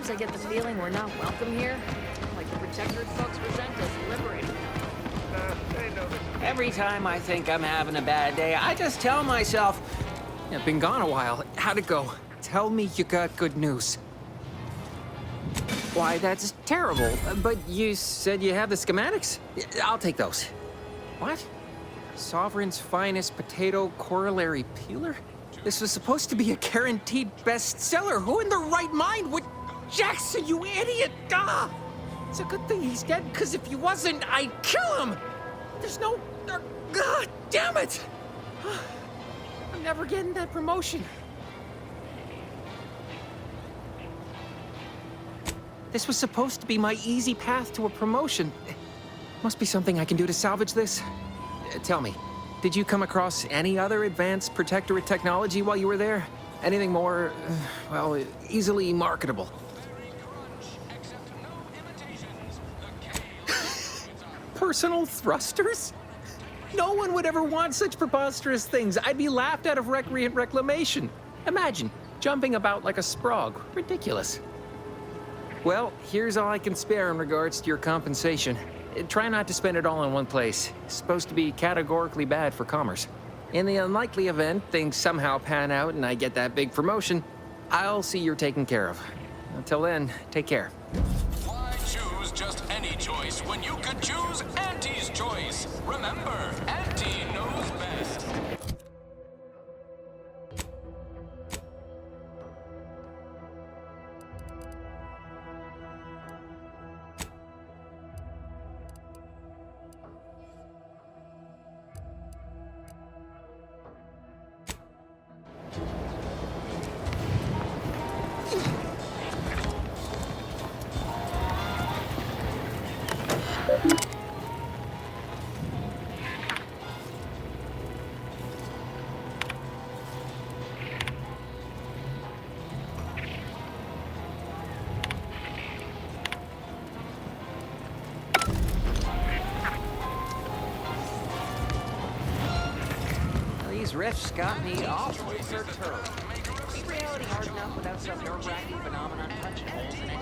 Sometimes I get the feeling we're not welcome here. Like the Protectorate folks resent us liberating them. They know this. Every time I think I'm having a bad day, I just tell myself, I've been gone a while. How'd it go? Tell me you got good news. Why, that's terrible. But you said you have the schematics? I'll take those. What? Sovereign's finest potato corollary peeler? This was supposed to be a guaranteed bestseller. Who in their right mind would... Jackson, you idiot! Ah! It's a good thing he's dead, because if he wasn't, I'd kill him! There's no... God damn it! I'm never getting that promotion. This was supposed to be my easy path to a promotion. Must be something I can do to salvage this. Tell me, did you come across any other advanced Protectorate technology while you were there? Anything more, well, easily marketable? Personal thrusters? No one would ever want such preposterous things. I'd be laughed out of recreant reclamation. Imagine, jumping about like a sprog. Ridiculous. Well, here's all I can spare in regards to your compensation. Try not to spend it all in one place. It's supposed to be categorically bad for commerce. In the unlikely event things somehow pan out and I get that big promotion, I'll see you're taken care of. Until then, take care. Why choose just any choice when you could choose Auntie's choice? Remember, Auntie knows best. these riffs got me awfully perturbed. Is reality hard enough without some nerve-wracking phenomenon punching holes in it?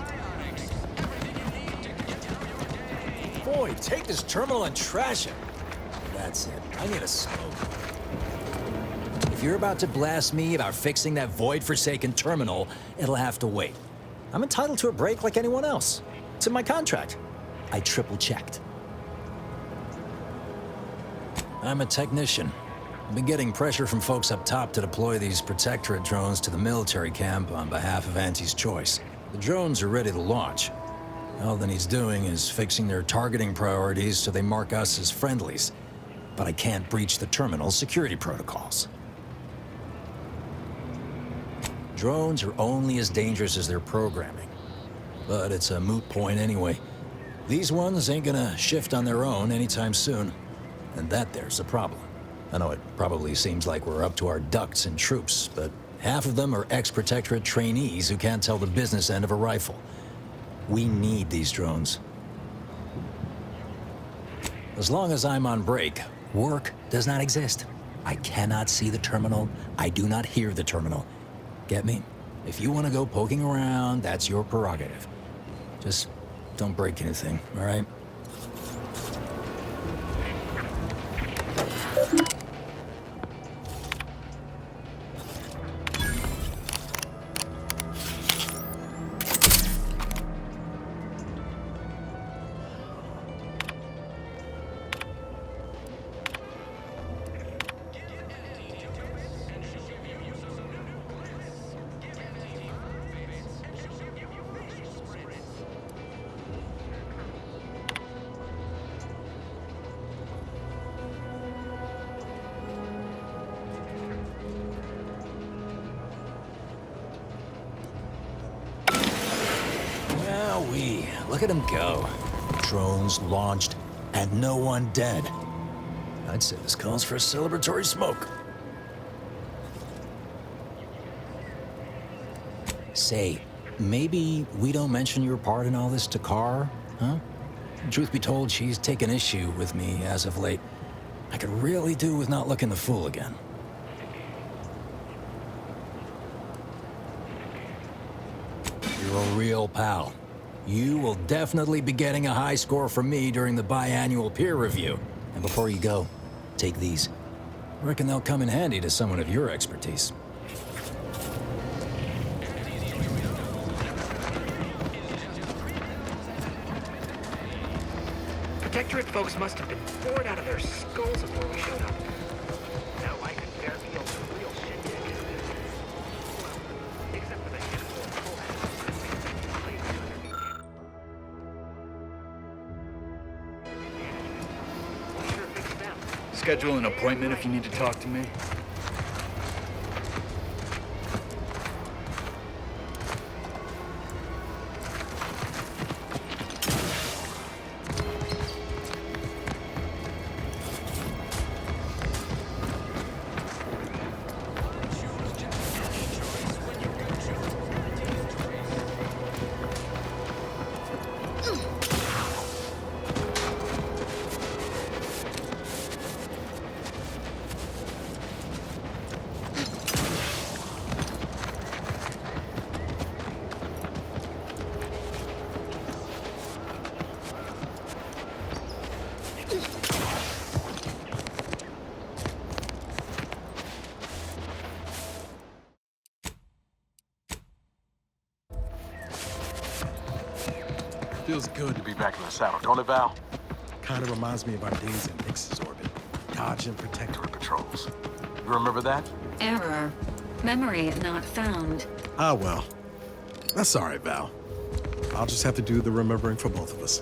Boy, take this terminal and trash it. That's it. I need a smoke. If you're about to blast me about fixing that void-forsaken terminal, it'll have to wait. I'm entitled to a break like anyone else. It's in my contract. I triple-checked. I'm a technician. I've been getting pressure from folks up top to deploy these Protectorate drones to the military camp on behalf of Auntie's Choice. The drones are ready to launch. All that he's doing is fixing their targeting priorities so they mark us as friendlies. But I can't breach the terminal's security protocols. Drones are only as dangerous as their programming. But it's a moot point anyway. These ones ain't gonna shift on their own anytime soon. And that there's a problem. I know it probably seems like we're up to our ducks in troops, but half of them are ex-Protectorate trainees who can't tell the business end of a rifle. We need these drones. As long as I'm on break, work does not exist. I cannot see the terminal. I do not hear the terminal. Get me? If you want to go poking around, that's your prerogative. Just don't break anything, all right? Look at him go. Drones launched, and no one dead. I'd say this calls for a celebratory smoke. Say, maybe we don't mention your part in all this to Carr, huh? Truth be told, she's taken issue with me as of late. I could really do with not looking the fool again. You're a real pal. You will definitely be getting a high score from me during the biannual peer review. And before you go, take these. Reckon they'll come in handy to someone of your expertise. Protectorate folks must have been bored out of their skulls before we showed up. Now I could dare be a real shindig. Well, except for the handful of full sure fix them. Schedule an appointment if you need to talk to me. Feels good to be back in the saddle, don't it, Val? Kind of reminds me of our days in Nix's orbit. Dodging Protectorate Patrols. You remember that? Error. Memory not found. Ah, well. That's all right, Val. I'll just have to do the remembering for both of us.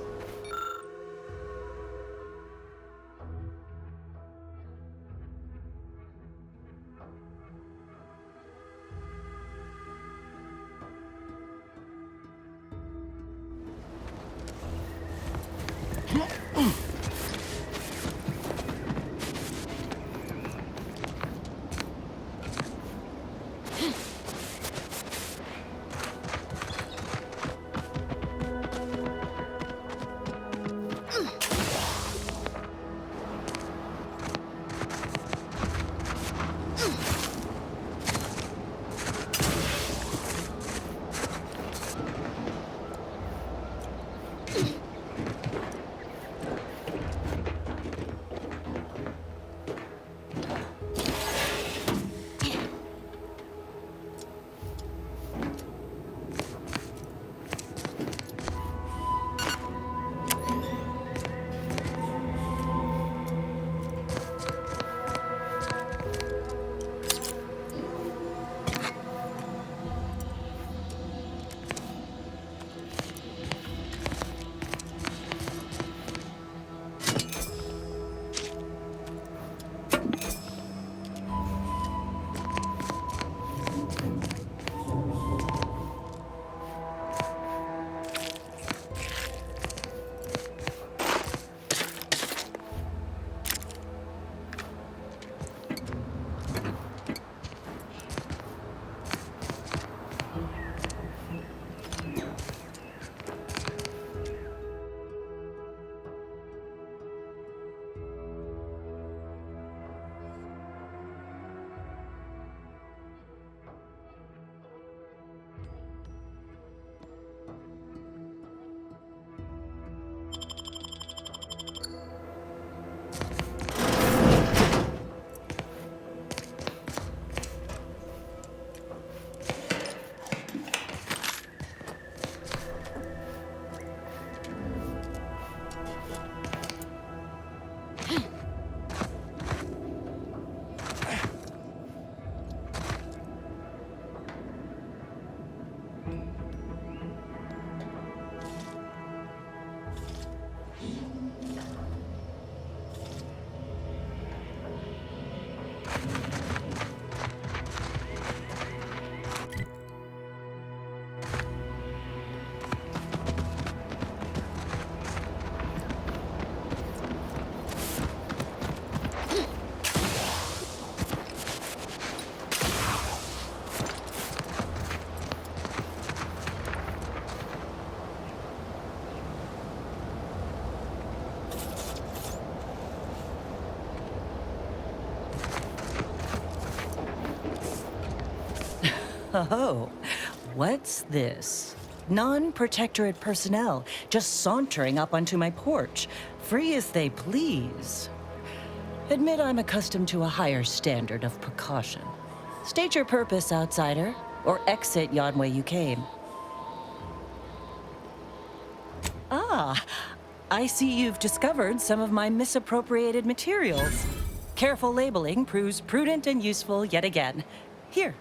Oh, what's this? non-protectorate personnel just sauntering up onto my porch, free as they please. Admit I'm accustomed to a higher standard of precaution. State your purpose, outsider, or exit yon way you came. Ah, I see you've discovered some of my misappropriated materials. Careful labeling proves prudent and useful yet again. Here,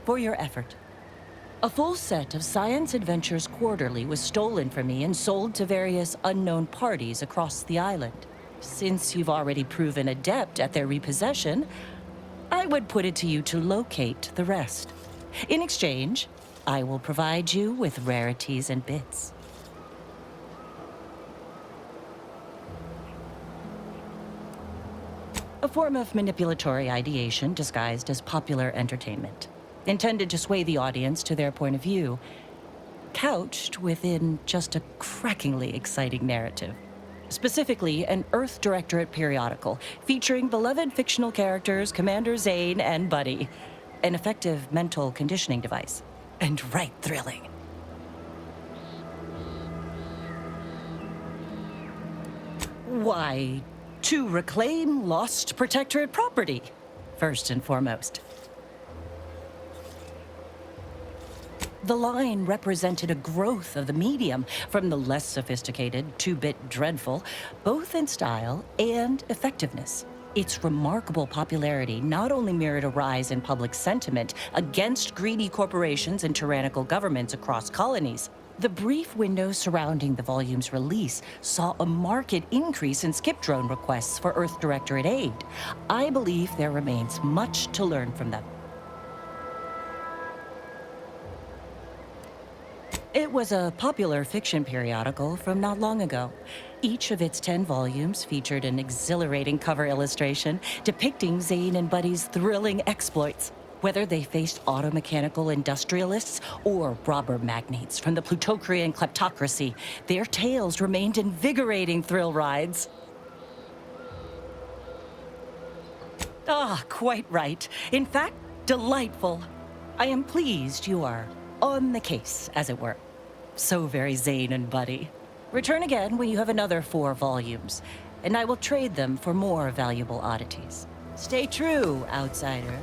for your effort. A full set of Science Adventures Quarterly was stolen from me and sold to various unknown parties across the island. Since you've already proven adept at their repossession, I would put it to you to locate the rest. In exchange, I will provide you with rarities and bits. A form of manipulatory ideation disguised as popular entertainment, intended to sway the audience to their point of view, couched within just a crackingly exciting narrative. Specifically, an Earth Directorate periodical featuring beloved fictional characters Commander Zane and Buddy. An effective mental conditioning device. And right thrilling. Why, to reclaim lost Protectorate property, first and foremost. The line represented a growth of the medium, from the less sophisticated, two-bit dreadful, both in style and effectiveness. Its remarkable popularity not only mirrored a rise in public sentiment against greedy corporations and tyrannical governments across colonies. The brief window surrounding the volume's release saw a marked increase in skip drone requests for Earth Directorate aid. I believe there remains much to learn from them. It was a popular fiction periodical from not long ago. Each of its 10 volumes featured an exhilarating cover illustration depicting Zane and Buddy's thrilling exploits. Whether they faced automechanical industrialists or robber magnates from the Plutocrian kleptocracy, their tales remained invigorating thrill rides. Ah, quite right. In fact, delightful. I am pleased you are on the case, as it were. So very Zane and Buddy. Return again when you have another 4 volumes, and I will trade them for more valuable oddities. Stay true, outsider.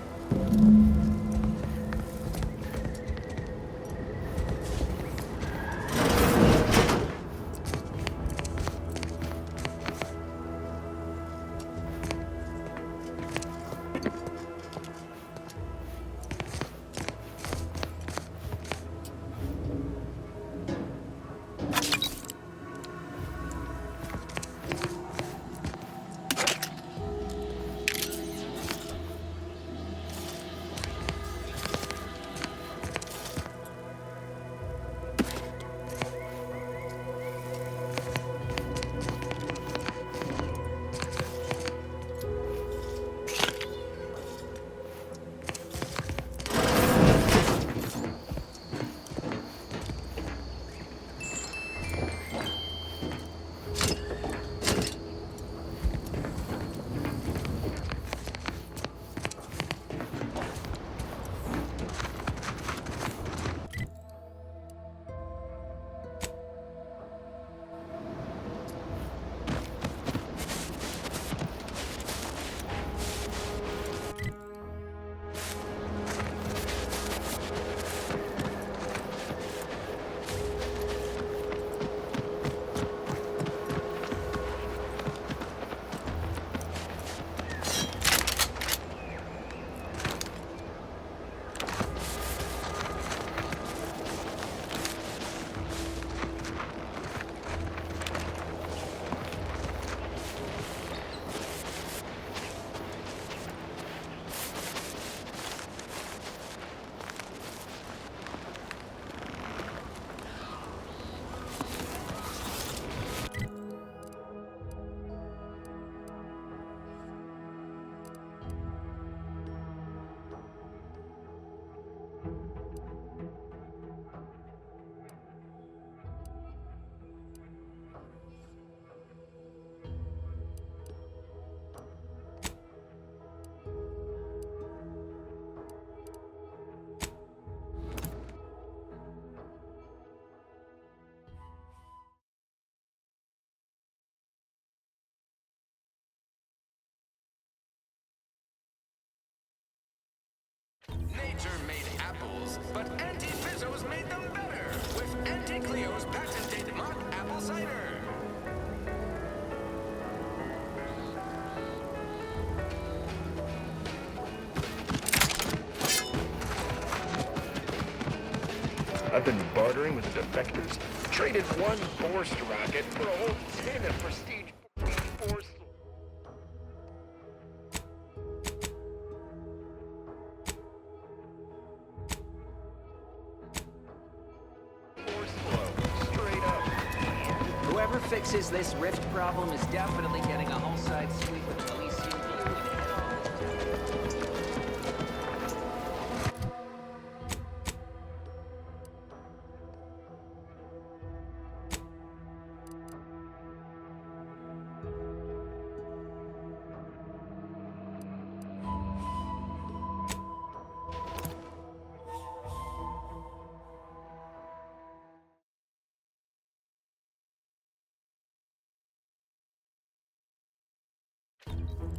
Nature made apples, but Auntie Fizzo's made them better with Auntie Cleo's patented mock apple cider. I've been bartering with the defectors. Traded one Force rocket for a whole tin of prestige Force. Straight up. Whoever fixes this rift problem is definitely getting a whole side sweep of Elysian Blue.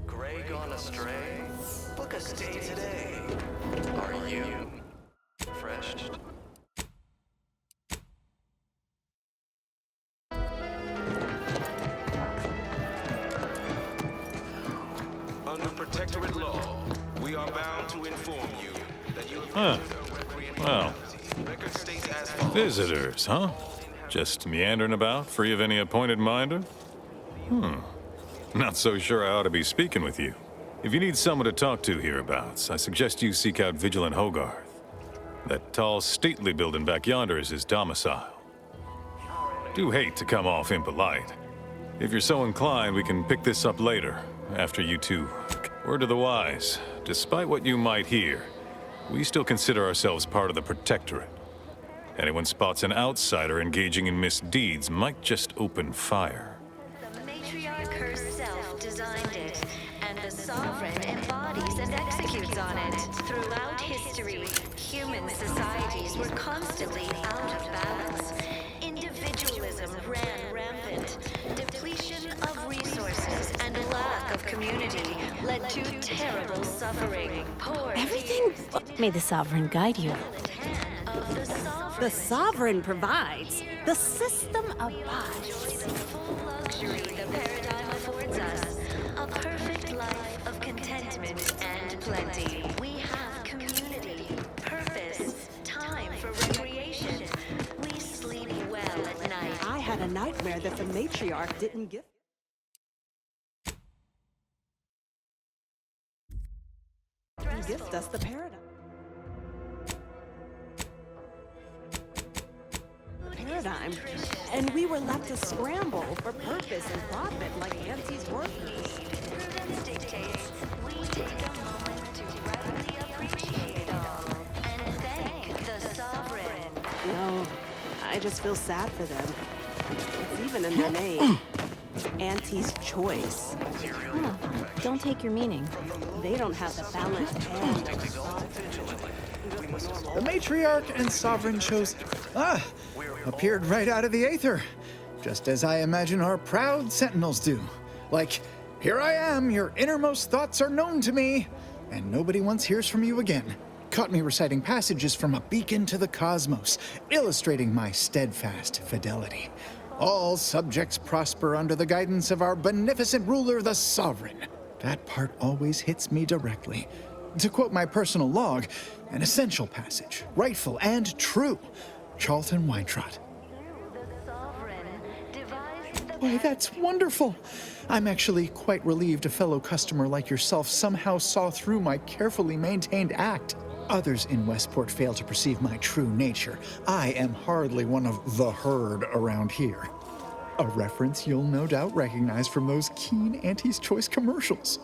Gray gone astray? Book a stay today. Are you refreshed? Under protectorate law, we are bound to inform you that you have Well, record states as follows. visitors, huh? Just meandering about, free of any appointed minder? Not so sure I ought to be speaking with you. If you need someone to talk to hereabouts, I suggest you seek out Vigilant Hogarth. That tall, stately building back yonder is his domicile. Do hate to come off impolite. If you're so inclined, we can pick this up later, after you two. Word to the wise, despite what you might hear, we still consider ourselves part of the Protectorate. Anyone spots an outsider engaging in misdeeds might just open fire. The matriarch herself designed it, and the sovereign embodies and executes on it. Throughout history, human societies were constantly out of balance. Individualism ran rampant. Depletion of resources and lack of community led to terrible suffering. Poor Everything. May the Sovereign guide you. of the sovereign. The Sovereign provides. The system abides. Full luxury the paradigm affords us. A perfect life of contentment and plenty. We have community, purpose, time for recreation. We sleep well at night. I had a nightmare that the matriarch didn't gift us the paradigm. And we were left to scramble for purpose and profit like Auntie's workers. Prudence dictates we take a moment to rightly appreciate it all and thank the sovereign. No, I just feel sad for them. It's even in their name. Auntie's choice. Don't take your meaning. They don't have the balanced hand. The matriarch and sovereign chose appeared right out of the aether, just as I imagine our proud sentinels do. Like, here I am, your innermost thoughts are known to me, and nobody once hears from you again. Caught me reciting passages from a beacon to the cosmos, illustrating my steadfast fidelity. All subjects prosper under the guidance of our beneficent ruler, the sovereign. That part always hits me directly. To quote my personal log, an essential passage, rightful and true. Charlton Weintrott. Why, that's wonderful. I'm actually quite relieved a fellow customer like yourself somehow saw through my carefully maintained act. Others in Westport fail to perceive my true nature. I am hardly one of the herd around here. A reference you'll no doubt recognize from those keen Auntie's Choice commercials.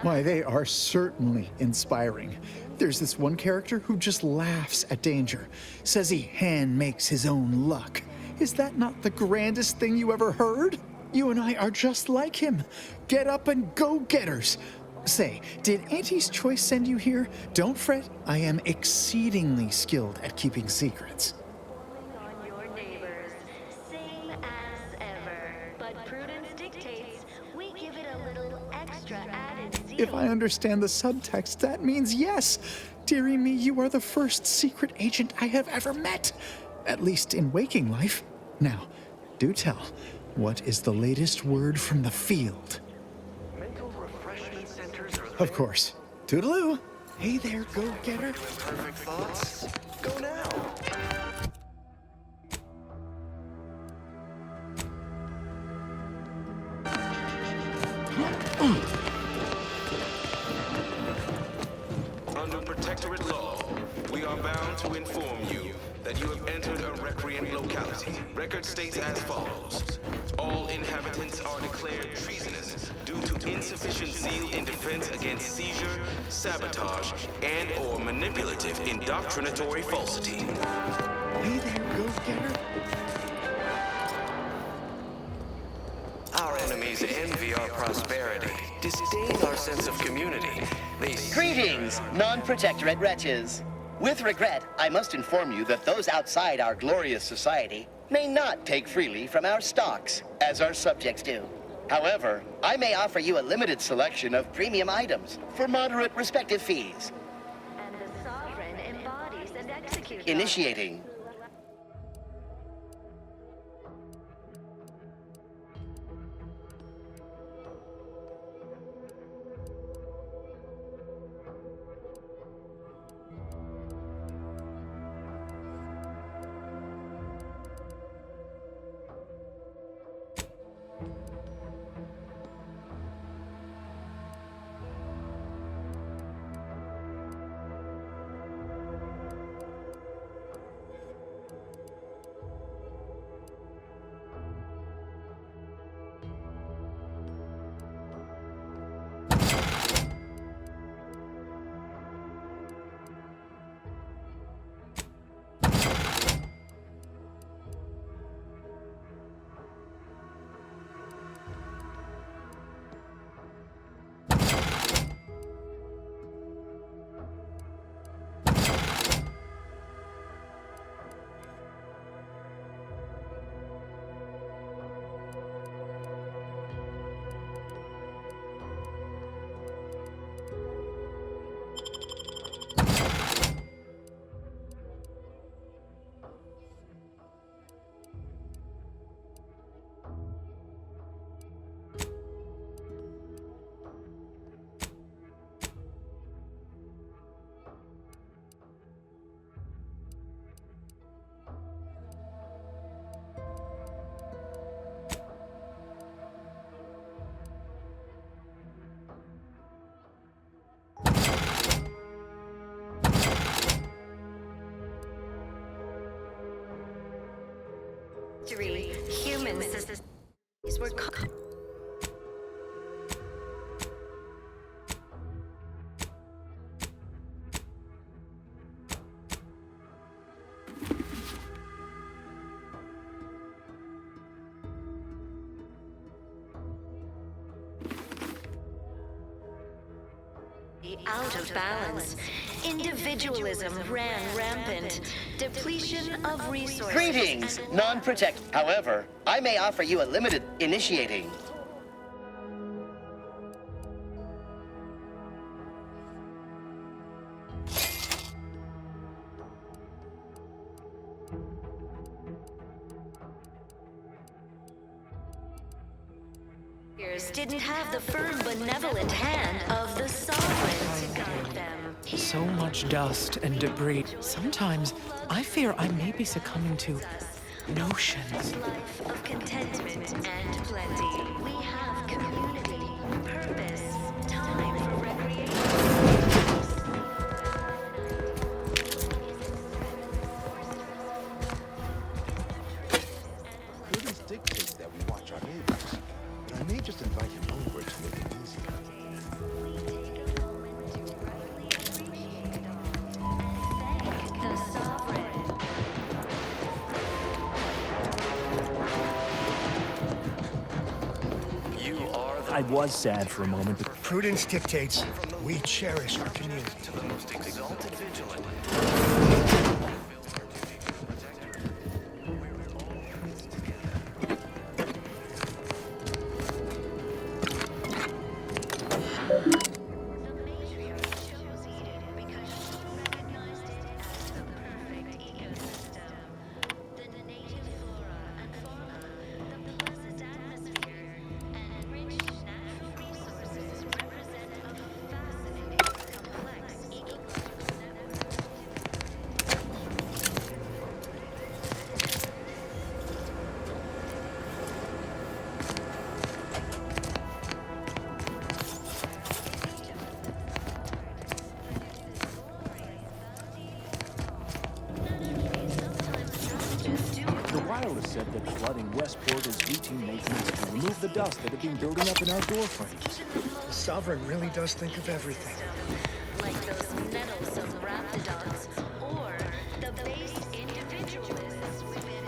Why, they are certainly inspiring. There's this one character who just laughs at danger, says he hand makes his own luck. Is that not the grandest thing you ever heard? You and I are just like him. Get up and go-getters. Say, did Auntie's Choice send you here? Don't fret, I am exceedingly skilled at keeping secrets. On your neighbors, same as ever. But prudence dictates we give it a little extra added zeal. If I understand the subtext, that means yes. Dearie me, you are the first secret agent I have ever met. At least in waking life. Now, do tell, what is the latest word from the field? Mental refreshment centers are Of course. Toodaloo. Hey there, go-getter. perfect thoughts. Go now. Under protectorate law, we are bound to inform you that you have entered a recreant locality. Record states as follows. All inhabitants are declared treasonous due to insufficient zeal in defense against seizure, sabotage, and/or manipulative indoctrinatory falsity. Hey there, go-getter. Our enemies envy our prosperity, disdain our sense of community. They Greetings, non-protectorate wretches. With regret, I must inform you that those outside our glorious society may not take freely from our stocks, as our subjects do. However, I may offer you a limited selection of premium items for moderate respective fees. And the sovereign embodies and executes. Initiating. Human societies were out of balance. Individualism ran rampant. Depletion of resources. Greetings, non-protect. However, I may offer you a limited initiating. Didn't have the firm, benevolent hand of the sovereign to guide them. So much dust and debris. Sometimes I fear I may be succumbing to notions. Life of contentment and plenty. We have community, purpose, time for recreation. Prudence dictates that we watch our neighbors, but I may just invite him over to make it easier. The sovereign. I was sad for a moment, but prudence dictates we cherish our community. To the most exalted vigilant. that flooding Westport is routine maintenance to remove the dust that had been building up in our door frames. The Sovereign really does think of everything. Like those meddlesome Raptidons, or the base individualists within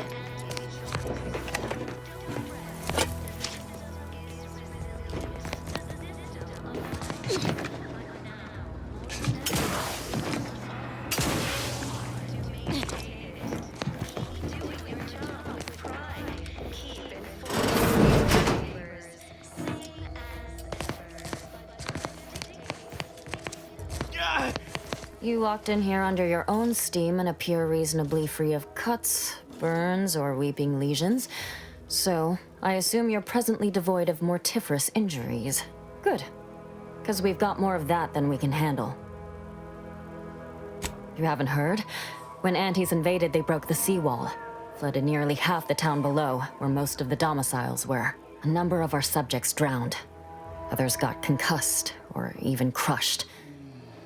You walked in here under your own steam and appear reasonably free of cuts, burns, or weeping lesions. So, I assume you're presently devoid of mortiferous injuries. Good. Because we've got more of that than we can handle. You haven't heard? When Antes invaded, they broke the seawall. Flooded nearly half the town below, where most of the domiciles were. A number of our subjects drowned. Others got concussed, or even crushed.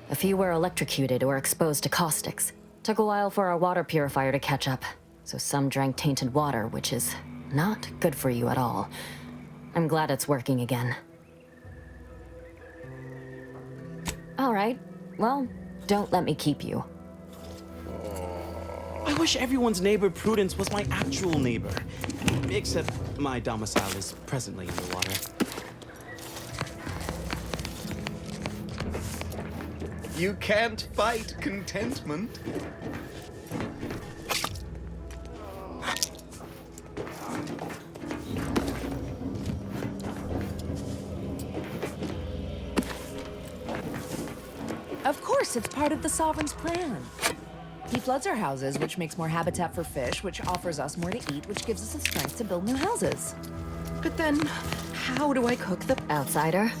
A few were electrocuted or exposed to caustics. Took a while for our water purifier to catch up, so some drank tainted water, which is not good for you at all. I'm glad it's working again. All right, well, don't let me keep you. I wish everyone's neighbor Prudence was my actual neighbor. Except my domicile is presently underwater. You can't fight contentment. Of course, it's part of the Sovereign's plan. He floods our houses, which makes more habitat for fish, which offers us more to eat, which gives us the strength to build new houses. But then, how do I cook the outsider?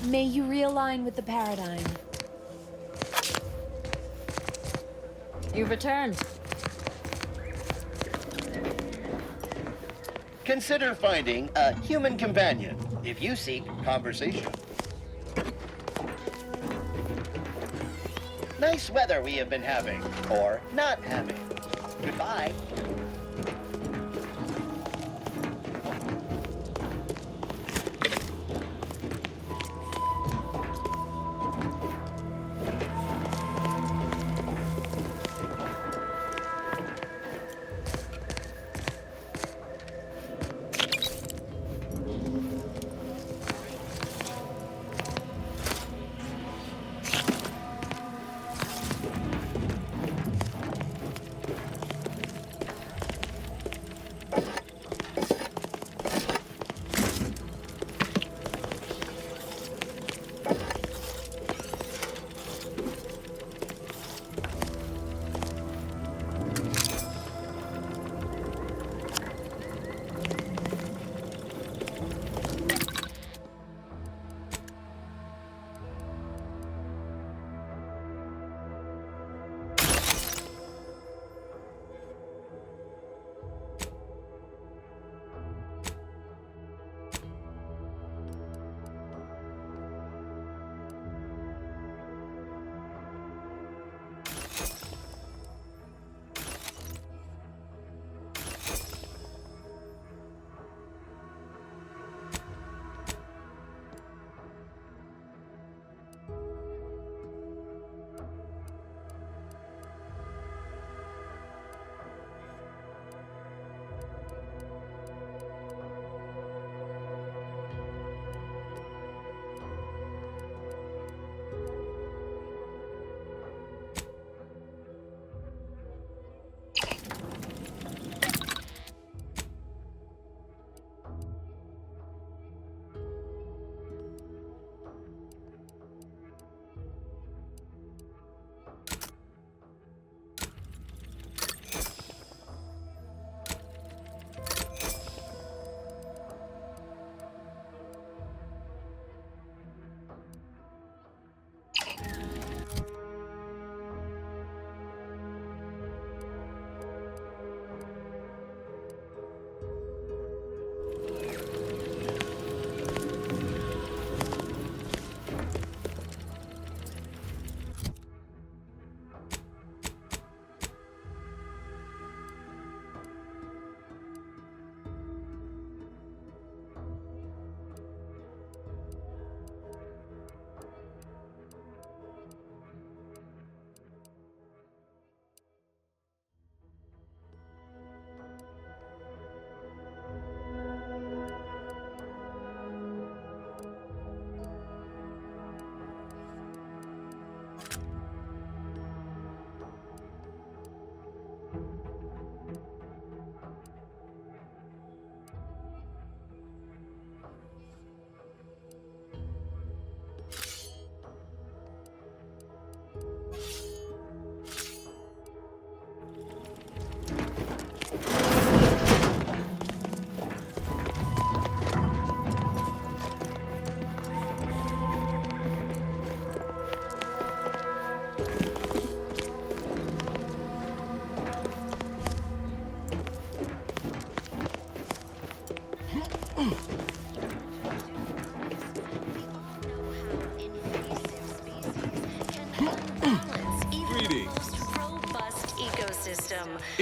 May you realign with the paradigm. You've returned. Consider finding a human companion if you seek conversation. Nice weather we have been having, or not having. Goodbye.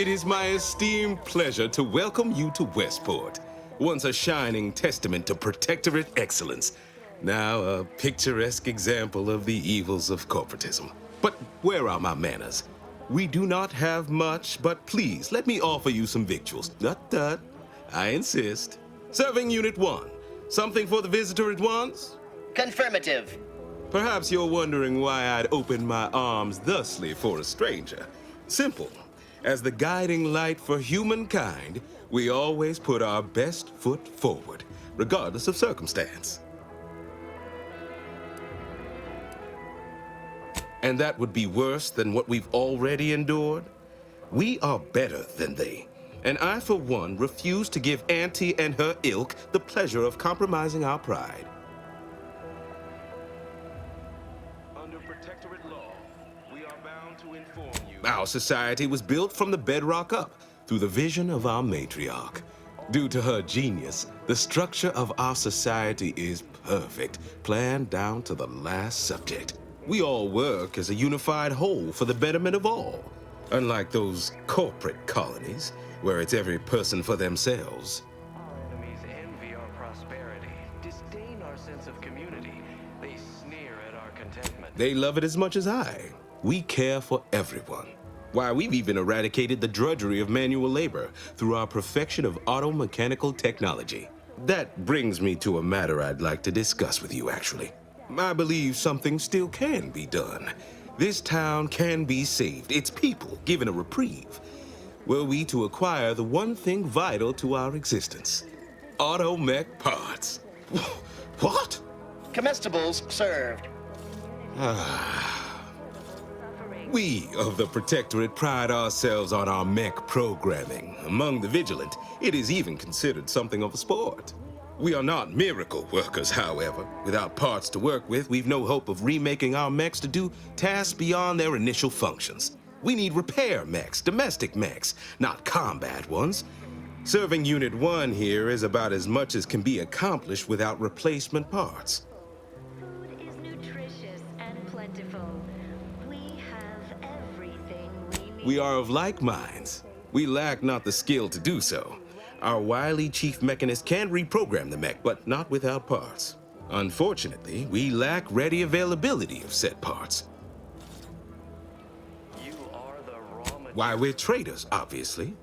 It is my esteemed pleasure to welcome you to Westport, once a shining testament to Protectorate excellence, now a picturesque example of the evils of corporatism. But where are my manners? We do not have much, but please let me offer you some victuals. Tut. I insist. Serving Unit 1. Something for the visitor at once? Confirmative. Perhaps you're wondering why I'd open my arms thusly for a stranger. Simple. As the guiding light for humankind, we always put our best foot forward, regardless of circumstance. And that would be worse than what we've already endured? We are better than they. And I, for one, refuse to give Auntie and her ilk the pleasure of compromising our pride. Under Protectorate law, we are bound to inform you. Our society was built from the bedrock up, through the vision of our matriarch. Due to her genius, the structure of our society is perfect, planned down to the last subject. We all work as a unified whole for the betterment of all, unlike those corporate colonies, where it's every person for themselves. Our enemies envy our prosperity, disdain our sense of community. They sneer at our contentment. They love it as much as I. We care for everyone. Why, we've even eradicated the drudgery of manual labor through our perfection of auto-mechanical technology. That brings me to a matter I'd like to discuss with you, actually. I believe something still can be done. This town can be saved, its people given a reprieve. Were we to acquire the one thing vital to our existence, auto-mech parts. What? Comestibles served. We of the Protectorate pride ourselves on our mech programming. Among the vigilant, it is even considered something of a sport. We are not miracle workers, however. Without parts to work with, we've no hope of remaking our mechs to do tasks beyond their initial functions. We need repair mechs, domestic mechs, not combat ones. Serving Unit 1 here is about as much as can be accomplished without replacement parts. Food is nutritious and plentiful. We have everything we need. We are of like minds. We lack not the skill to do so. Our wily chief mechanist can reprogram the mech, but not without parts. Unfortunately, we lack ready availability of said parts. Why, we're traitors, obviously.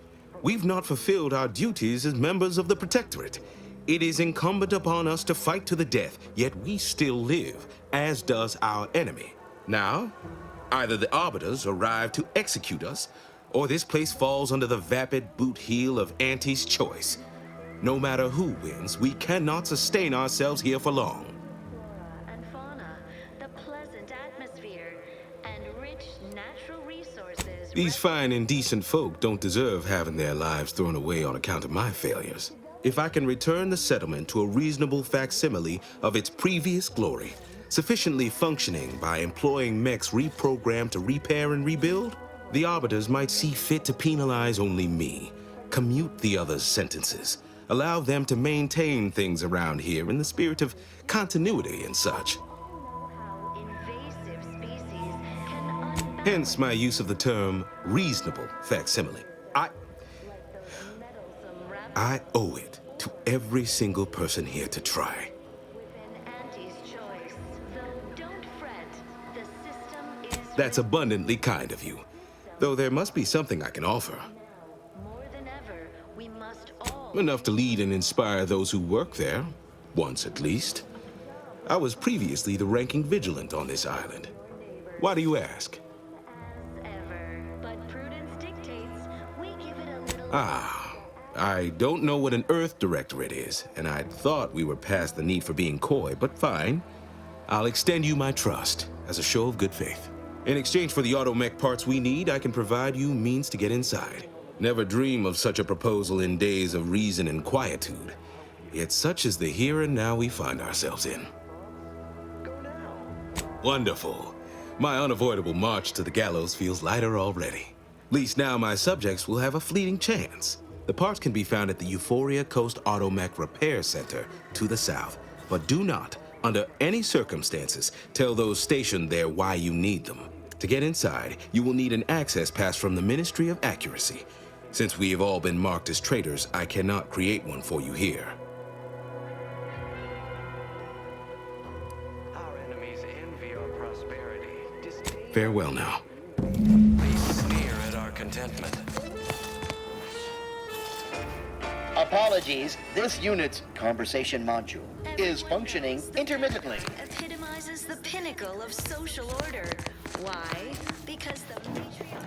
We've not fulfilled our duties as members of the Protectorate. It is incumbent upon us to fight to the death, yet we still live, as does our enemy. Now, either the Arbiters arrive to execute us, or this place falls under the vapid boot heel of Auntie's choice. No matter who wins, we cannot sustain ourselves here for long. Flora and fauna, the pleasant atmosphere, and rich natural resources. These fine and decent folk don't deserve having their lives thrown away on account of my failures. If I can return the settlement to a reasonable facsimile of its previous glory, sufficiently functioning by employing mechs reprogrammed to repair and rebuild, the Arbiters might see fit to penalize only me, commute the others' sentences, allow them to maintain things around here in the spirit of continuity and such. Hence my use of the term reasonable facsimile. I owe it to every single person here to try. That's abundantly kind of you. Though there must be something I can offer. More than ever, we must all. Enough to lead and inspire those who work there, once at least. I was previously the ranking vigilant on this island. Why do you ask? As ever, but prudence dictates we give it a little. I don't know what an Earth Directorate is, and I'd thought we were past the need for being coy, but fine. I'll extend you my trust as a show of good faith. In exchange for the automech parts we need, I can provide you means to get inside. Never dream of such a proposal in days of reason and quietude. Yet such is the here and now we find ourselves in. Wonderful. My unavoidable march to the gallows feels lighter already. At least now my subjects will have a fleeting chance. The parts can be found at the Euphoria Coast Automech Repair Center to the south, but do not, under any circumstances, tell those stationed there why you need them. To get inside, you will need an access pass from the Ministry of Accuracy. Since we have all been marked as traitors, I cannot create one for you here. Our enemies envy our prosperity. Farewell now. They sneer at our contentment. Apologies, this unit's conversation module is functioning intermittently. Epitomizes the pinnacle of social order. Why? Because the matriarch...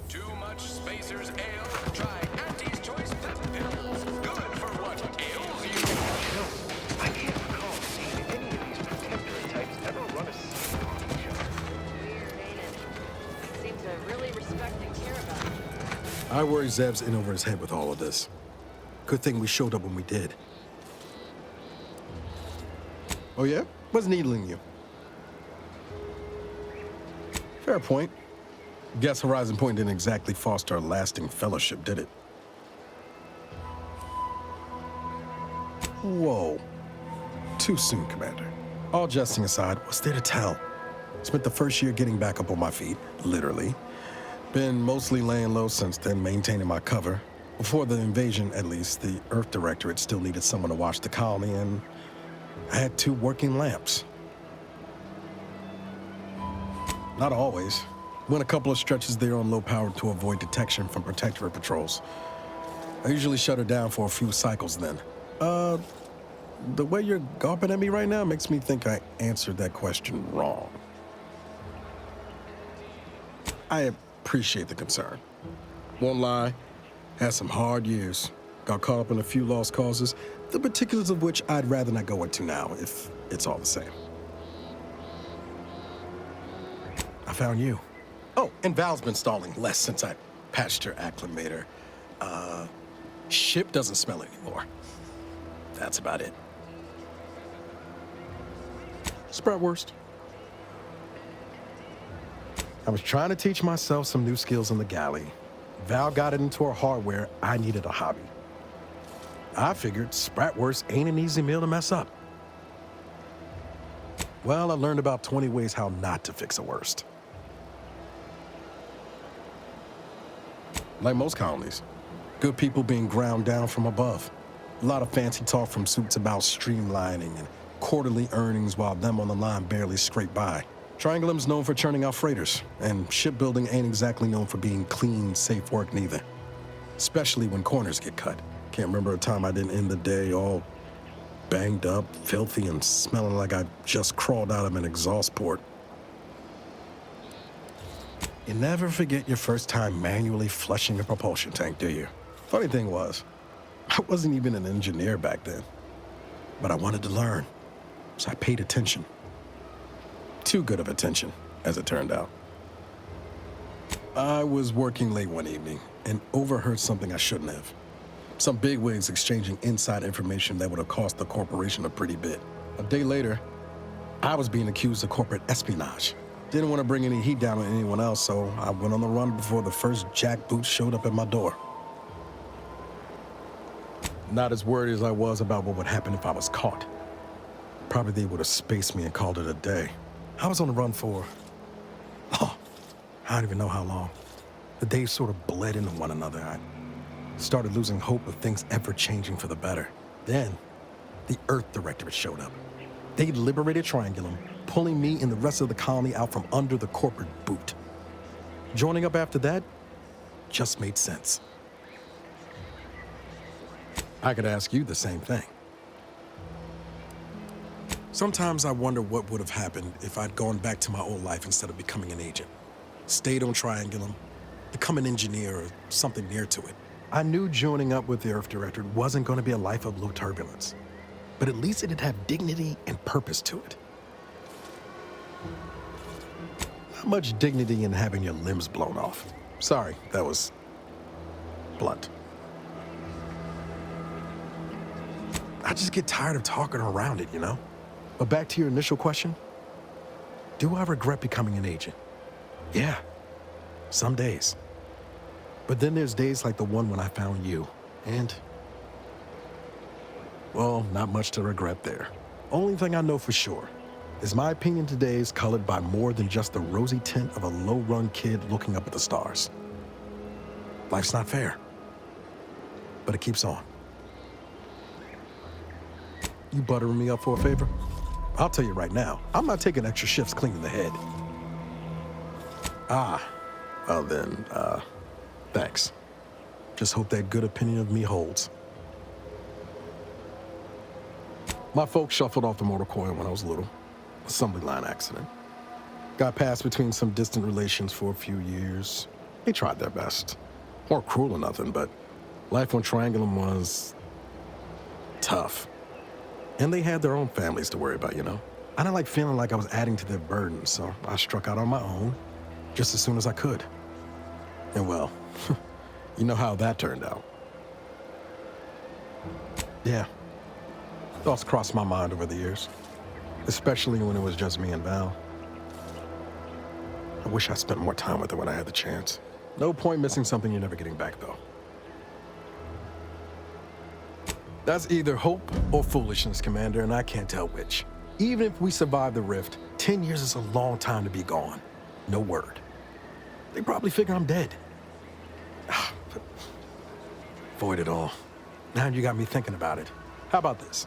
Too much Spacer's Ale? Try Auntie's Choice Pep Pills. Good for what ails you. No, I can't recall seeing any of these protectorate types ever run a scene on each other. Weird, ain't it? Seem to really respect and care about you. I worry Zeb's in over his head with all of this. Good thing we showed up when we did. Oh yeah? What's needling you? Fair point. Guess Horizon Point didn't exactly foster a lasting fellowship, did it? Whoa. Too soon, Commander. All jesting aside, what's there to tell? Spent the first year getting back up on my feet, literally. Been mostly laying low since then, maintaining my cover. Before the invasion, at least, the Earth Directorate still needed someone to watch the colony, and I had 2 working lamps. Not always. Went a couple of stretches there on low power to avoid detection from Protectorate patrols. I usually shut her down for a few cycles then. The way you're gawping at me right now makes me think I answered that question wrong. I appreciate the concern. Won't lie, had some hard years. Got caught up in a few lost causes, the particulars of which I'd rather not go into now, if it's all the same. I found you. Oh, and Val's been stalling less since I patched her acclimator. Ship doesn't smell anymore. That's about it. Spratwurst. I was trying to teach myself some new skills in the galley. Val got it into her hardware. I needed a hobby. I figured Spratwurst ain't an easy meal to mess up. Well, I learned about 20 ways how not to fix a worst. Like most colonies, good people being ground down from above. A lot of fancy talk from suits about streamlining and quarterly earnings while them on the line barely scrape by. Triangulum's known for churning out freighters, and shipbuilding ain't exactly known for being clean, safe work neither. Especially when corners get cut. Can't remember a time I didn't end the day all banged up, filthy, and smelling like I just crawled out of an exhaust port. You never forget your first time manually flushing a propulsion tank, do you? Funny thing was, I wasn't even an engineer back then. But I wanted to learn, so I paid attention. Too good of attention. as it turned out. I was working late one evening and overheard something I shouldn't have. Some bigwigs exchanging inside information that would have cost the corporation a pretty bit. A day later, I was being accused of corporate espionage. Didn't want to bring any heat down on anyone else, so I went on the run before the first jackboot showed up at my door. Not as worried as I was about what would happen if I was caught. Probably they would have spaced me and called it a day. I was on the run for, I don't even know how long. The days sort of bled into one another. I started losing hope of things ever changing for the better. Then, the Earth Directorate showed up. They liberated Triangulum, pulling me and the rest of the colony out from under the corporate boot. Joining up after that just made sense. I could ask you the same thing. Sometimes I wonder what would have happened if I'd gone back to my old life instead of becoming an agent. Stayed on Triangulum, become an engineer or something near to it. I knew joining up with the Earth Directorate wasn't going to be a life of low turbulence, but at least it'd have dignity and purpose to it. Not much dignity in having your limbs blown off. Sorry, that was blunt. I just get tired of talking around it, you know? But back to your initial question, do I regret becoming an agent? Yeah, some days. But then there's days like the one when I found you, and, well, not much to regret there. Only thing I know for sure is my opinion today is colored by more than just the rosy tint of a low-run kid looking up at the stars. Life's not fair, but it keeps on. You buttering me up for a favor? I'll tell you right now, I'm not taking extra shifts cleaning the head. Well then, thanks. Just hope that good opinion of me holds. My folks shuffled off the motor coil when I was little. Assembly line accident. Got passed between some distant relations for a few years. They tried their best. Weren't cruel or nothing, but life on Triangulum was tough. And they had their own families to worry about, you know? I didn't like feeling like I was adding to their burden, so I struck out on my own just as soon as I could. And well, you know how that turned out. Yeah. Thoughts crossed my mind over the years, especially when it was just me and Val. I wish I spent more time with her when I had the chance. No point missing something you're never getting back, though. That's either hope or foolishness, Commander, and I can't tell which. Even if we survive the rift, 10 years is a long time to be gone. No word. They probably figure I'm dead. But void it all. Now you got me thinking about it. How about this?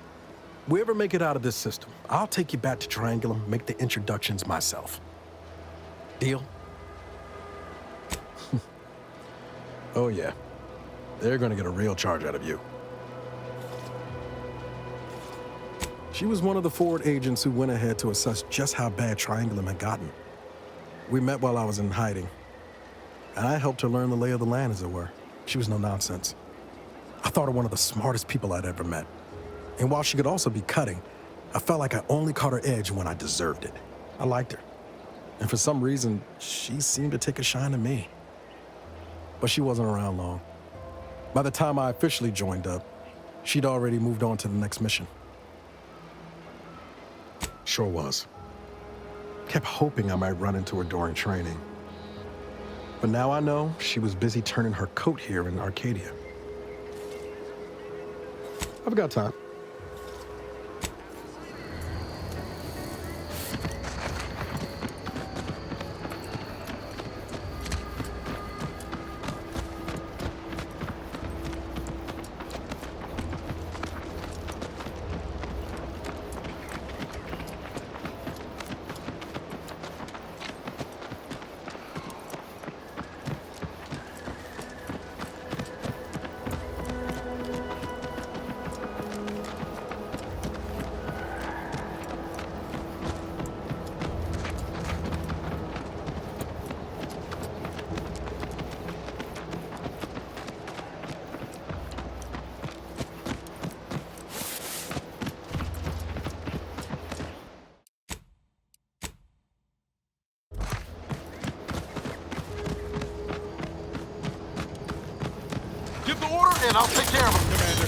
We ever make it out of this system, I'll take you back to Triangulum, make the introductions myself. Deal? Oh yeah. They're gonna get a real charge out of you. She was one of the forward agents who went ahead to assess just how bad Triangulum had gotten. We met while I was in hiding, and I helped her learn the lay of the land, as it were. She was no nonsense. I thought her one of the smartest people I'd ever met. And while she could also be cutting, I felt like I only caught her edge when I deserved it. I liked her. And for some reason, she seemed to take a shine to me. But she wasn't around long. By the time I officially joined up, she'd already moved on to the next mission. Sure was. Kept hoping I might run into her during training. But now I know she was busy turning her coat here in Arcadia. I've got time. Give the order, and I'll take care of him, Commander.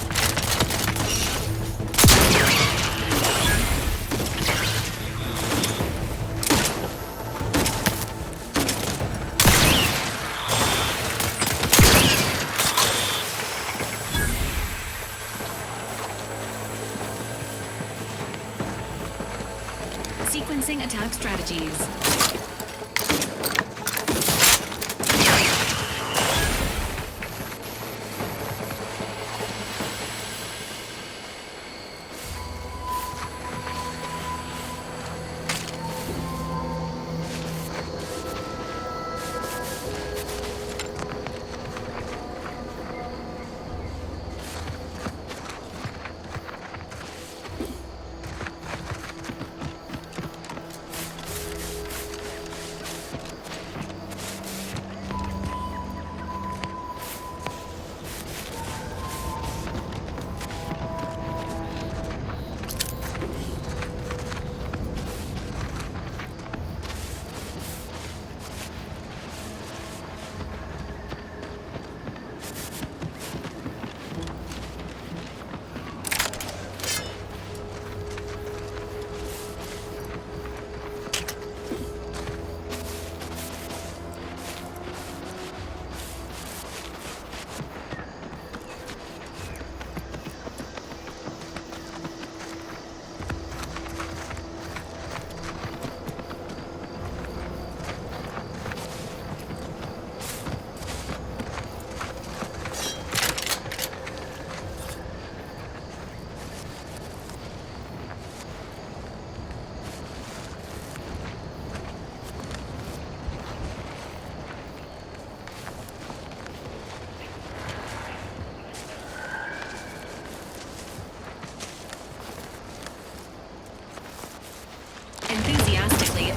Sequencing attack strategies. Enthusiastically,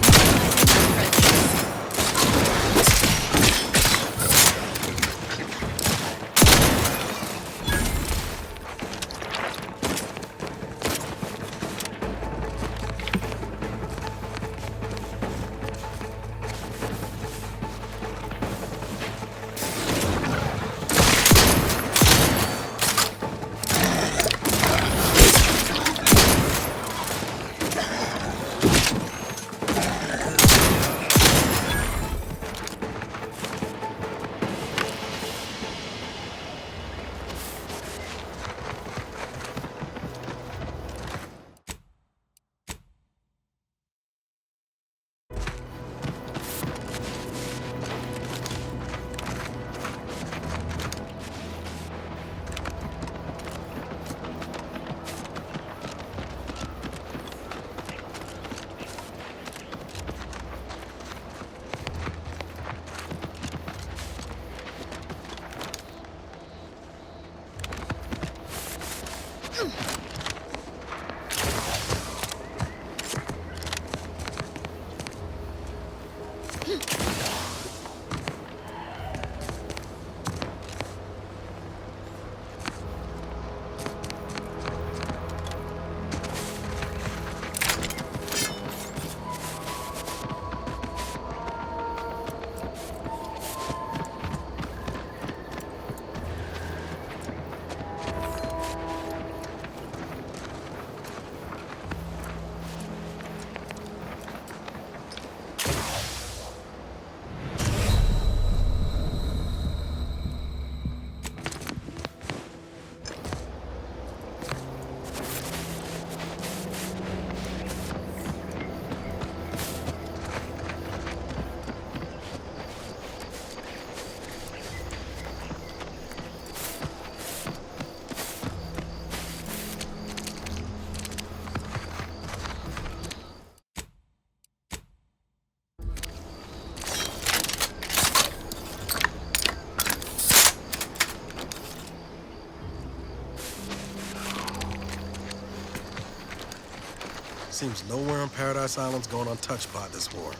Seems nowhere on Paradise Island's going untouched by this war.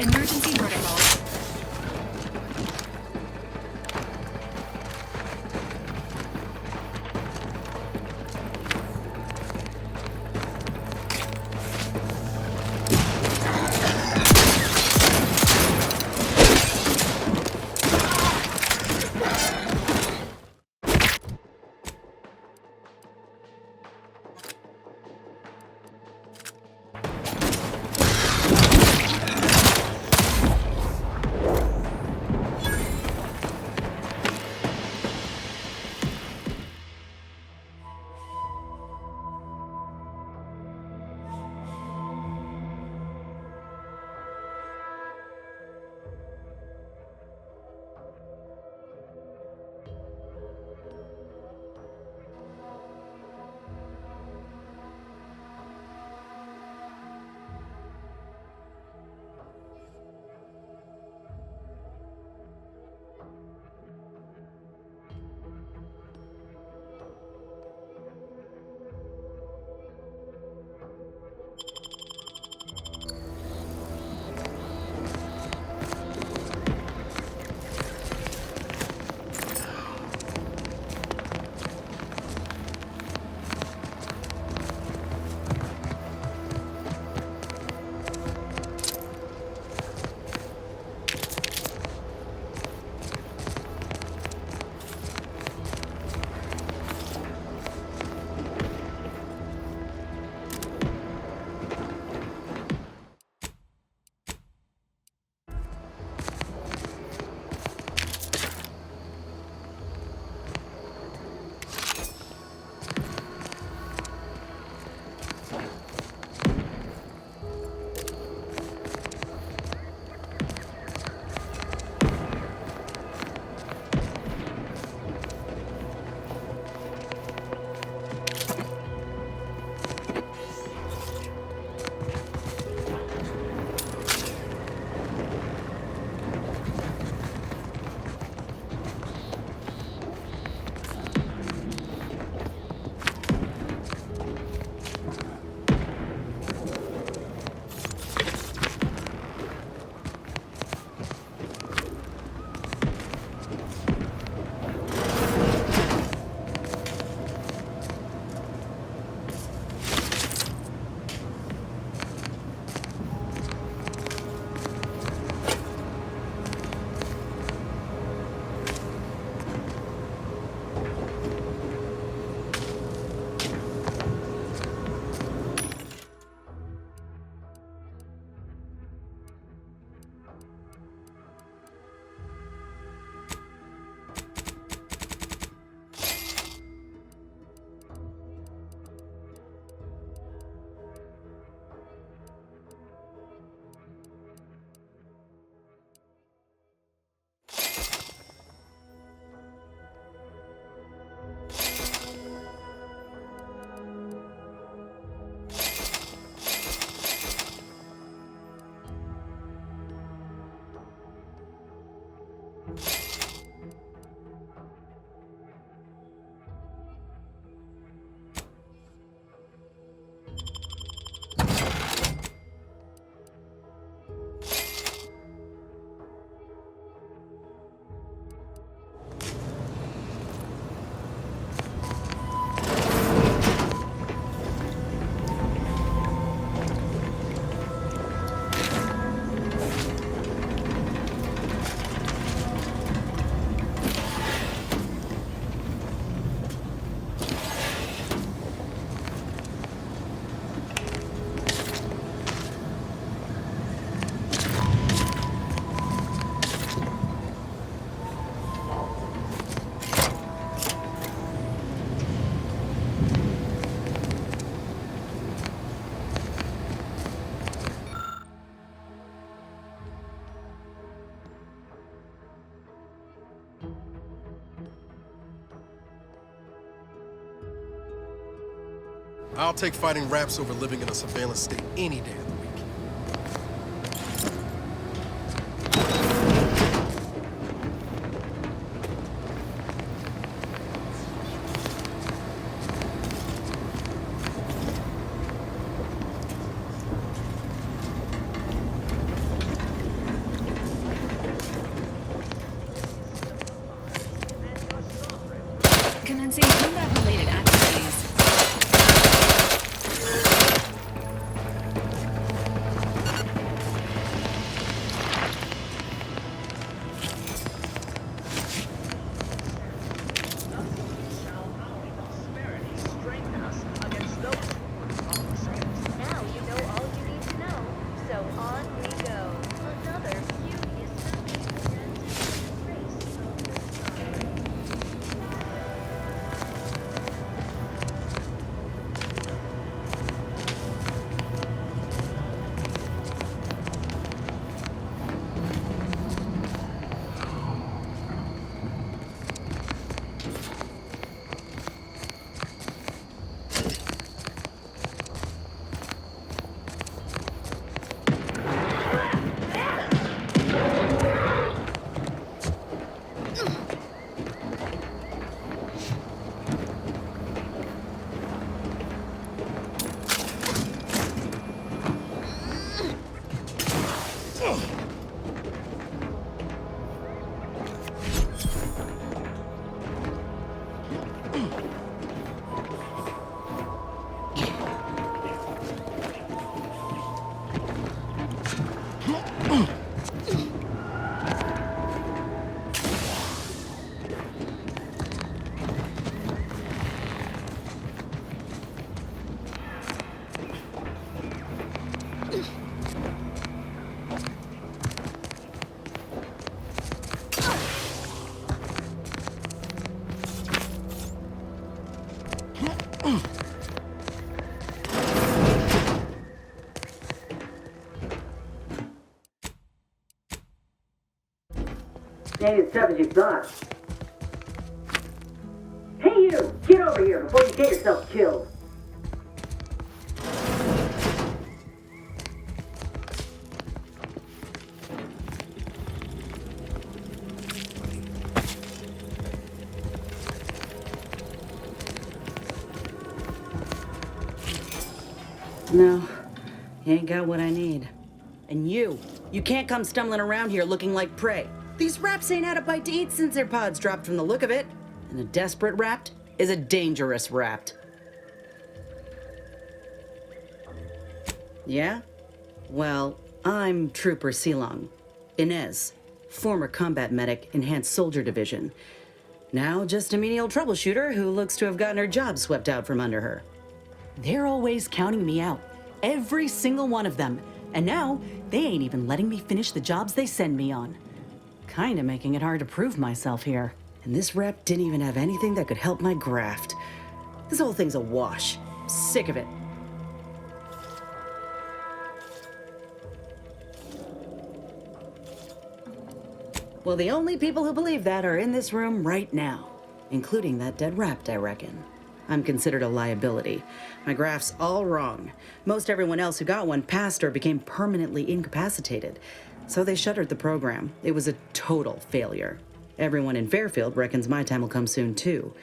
Emergency protocol. I'll take fighting raps over living in a surveillance state any day of the week. Ain't as tough as you thought. Hey you! Get over here before you get yourself killed! No, you ain't got what I need. And you can't come stumbling around here looking like prey. These raps ain't had a bite to eat since their pods dropped from the look of it. And a desperate rapt is a dangerous rapt. Yeah? Well, I'm Trooper Silong. Inez, former combat medic, Enhanced Soldier Division. Now just a menial troubleshooter who looks to have gotten her job swept out from under her. They're always counting me out. Every single one of them. And now, they ain't even letting me finish the jobs they send me on. Kinda making it hard to prove myself here. And this rep didn't even have anything that could help my graft. This whole thing's a wash. I'm sick of it. Well, the only people who believe that are in this room right now. Including that dead rapt, I reckon. I'm considered a liability. My graft's all wrong. Most everyone else who got one passed or became permanently incapacitated. So they shuttered the program. It was a total failure. Everyone in Fairfield reckons my time will come soon too.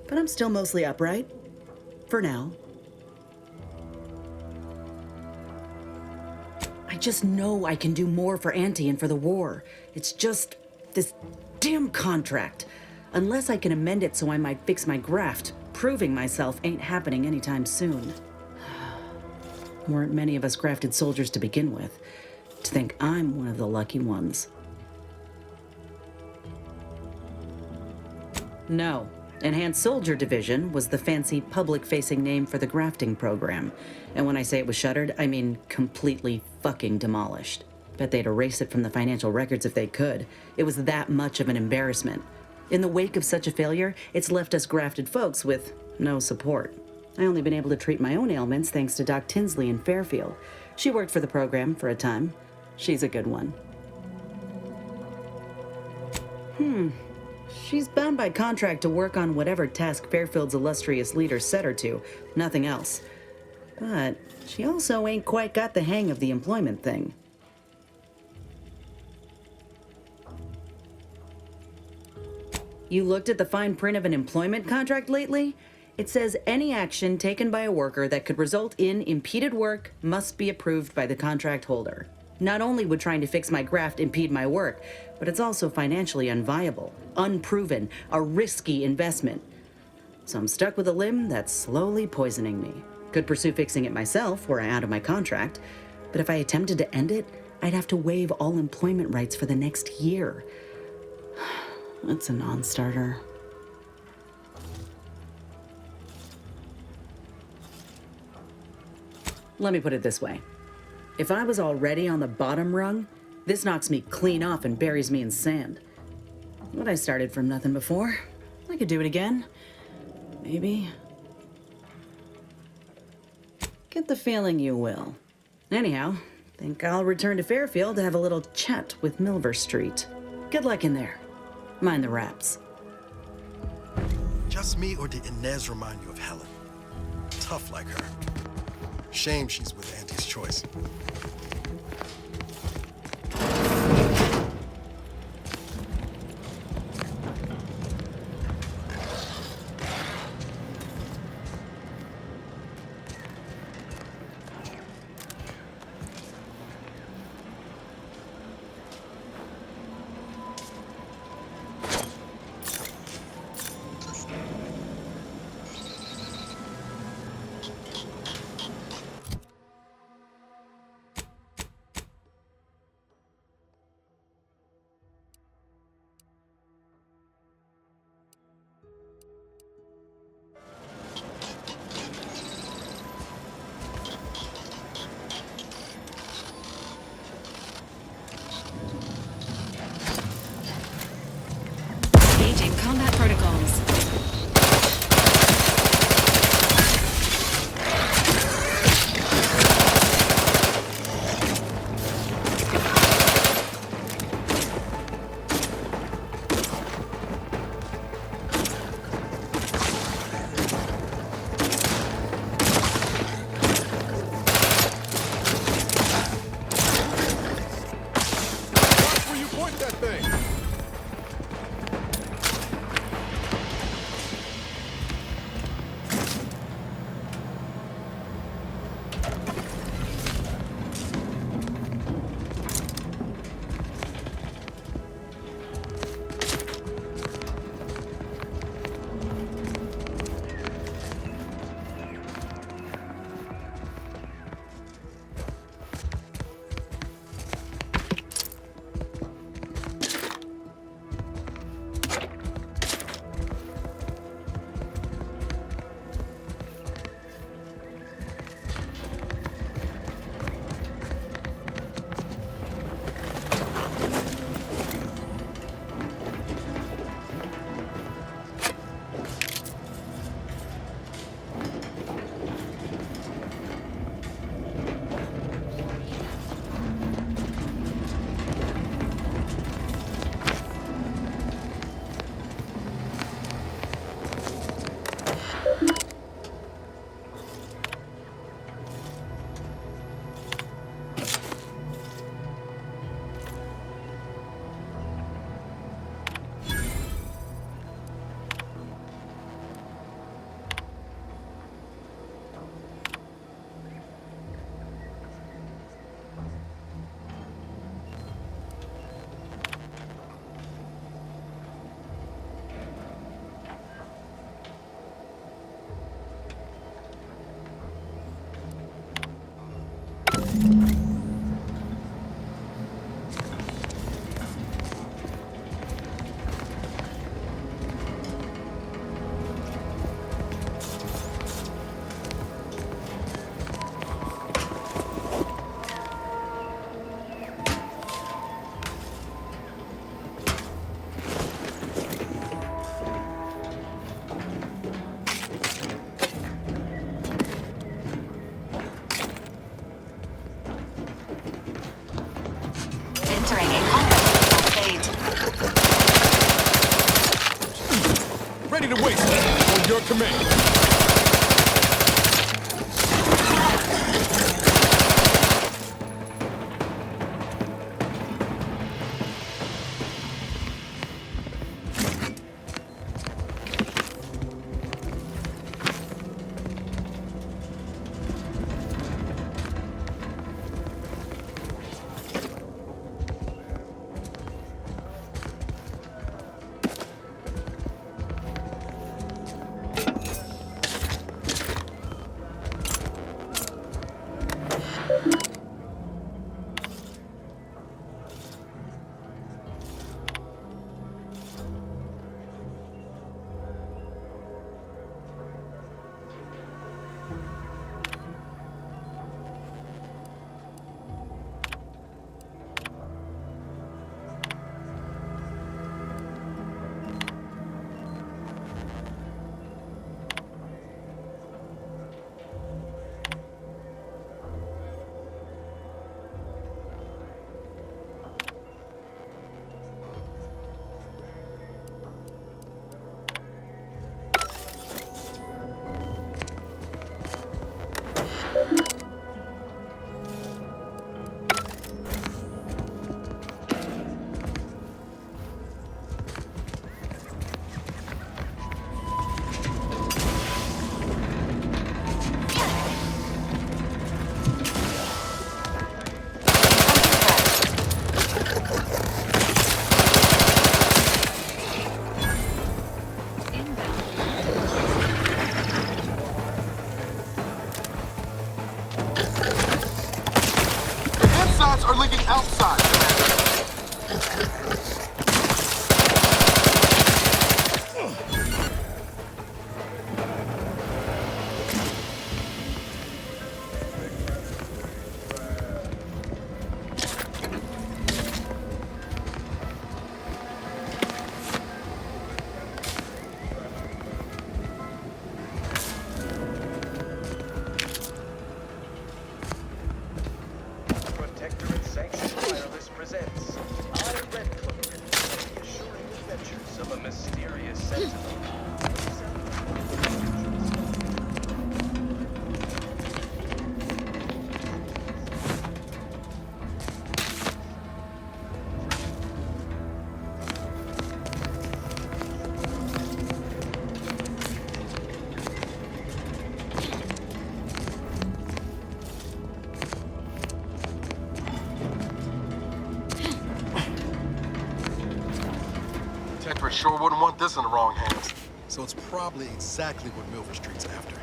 But I'm still mostly upright. For now. I just know I can do more for Auntie and for the war. It's just this damn contract. Unless I can amend it so I might fix my graft, proving myself ain't happening anytime soon. Weren't many of us grafted soldiers to begin with. To think I'm one of the lucky ones. No. Enhanced Soldier Division was the fancy public-facing name for the grafting program. And when I say it was shuttered, I mean completely fucking demolished. Bet they'd erase it from the financial records if they could. It was that much of an embarrassment. In the wake of such a failure, it's left us grafted folks with no support. I only been able to treat my own ailments thanks to Doc Tinsley in Fairfield. She worked for the program for a time. She's a good one. She's bound by contract to work on whatever task Fairfield's illustrious leader set her to, nothing else. But she also ain't quite got the hang of the employment thing. You looked at the fine print of an employment contract lately? It says any action taken by a worker that could result in impeded work must be approved by the contract holder. Not only would trying to fix my graft impede my work, but it's also financially unviable, unproven, a risky investment. So I'm stuck with a limb that's slowly poisoning me. Could pursue fixing it myself were I out of my contract, but if I attempted to end it, I'd have to waive all employment rights for the next year. That's a non-starter. Let me put it this way. If I was already on the bottom rung, this knocks me clean off and buries me in sand. But I started from nothing before. I could do it again. Maybe. Get the feeling you will. Anyhow, think I'll return to Fairfield to have a little chat with Milver Street. Good luck in there. Mind the raps. Just me, or did Inez remind you of Helen? Tough like her. Shame she's with Auntie's Choice. to me. Are leaking outside, Protectorate Sanctioned Wireless presents I, Red Cloak, the assuring adventures of a mysterious sentinel. Protectorate sure wouldn't want this in the wrong hands. So it's probably exactly what Milver Street's after.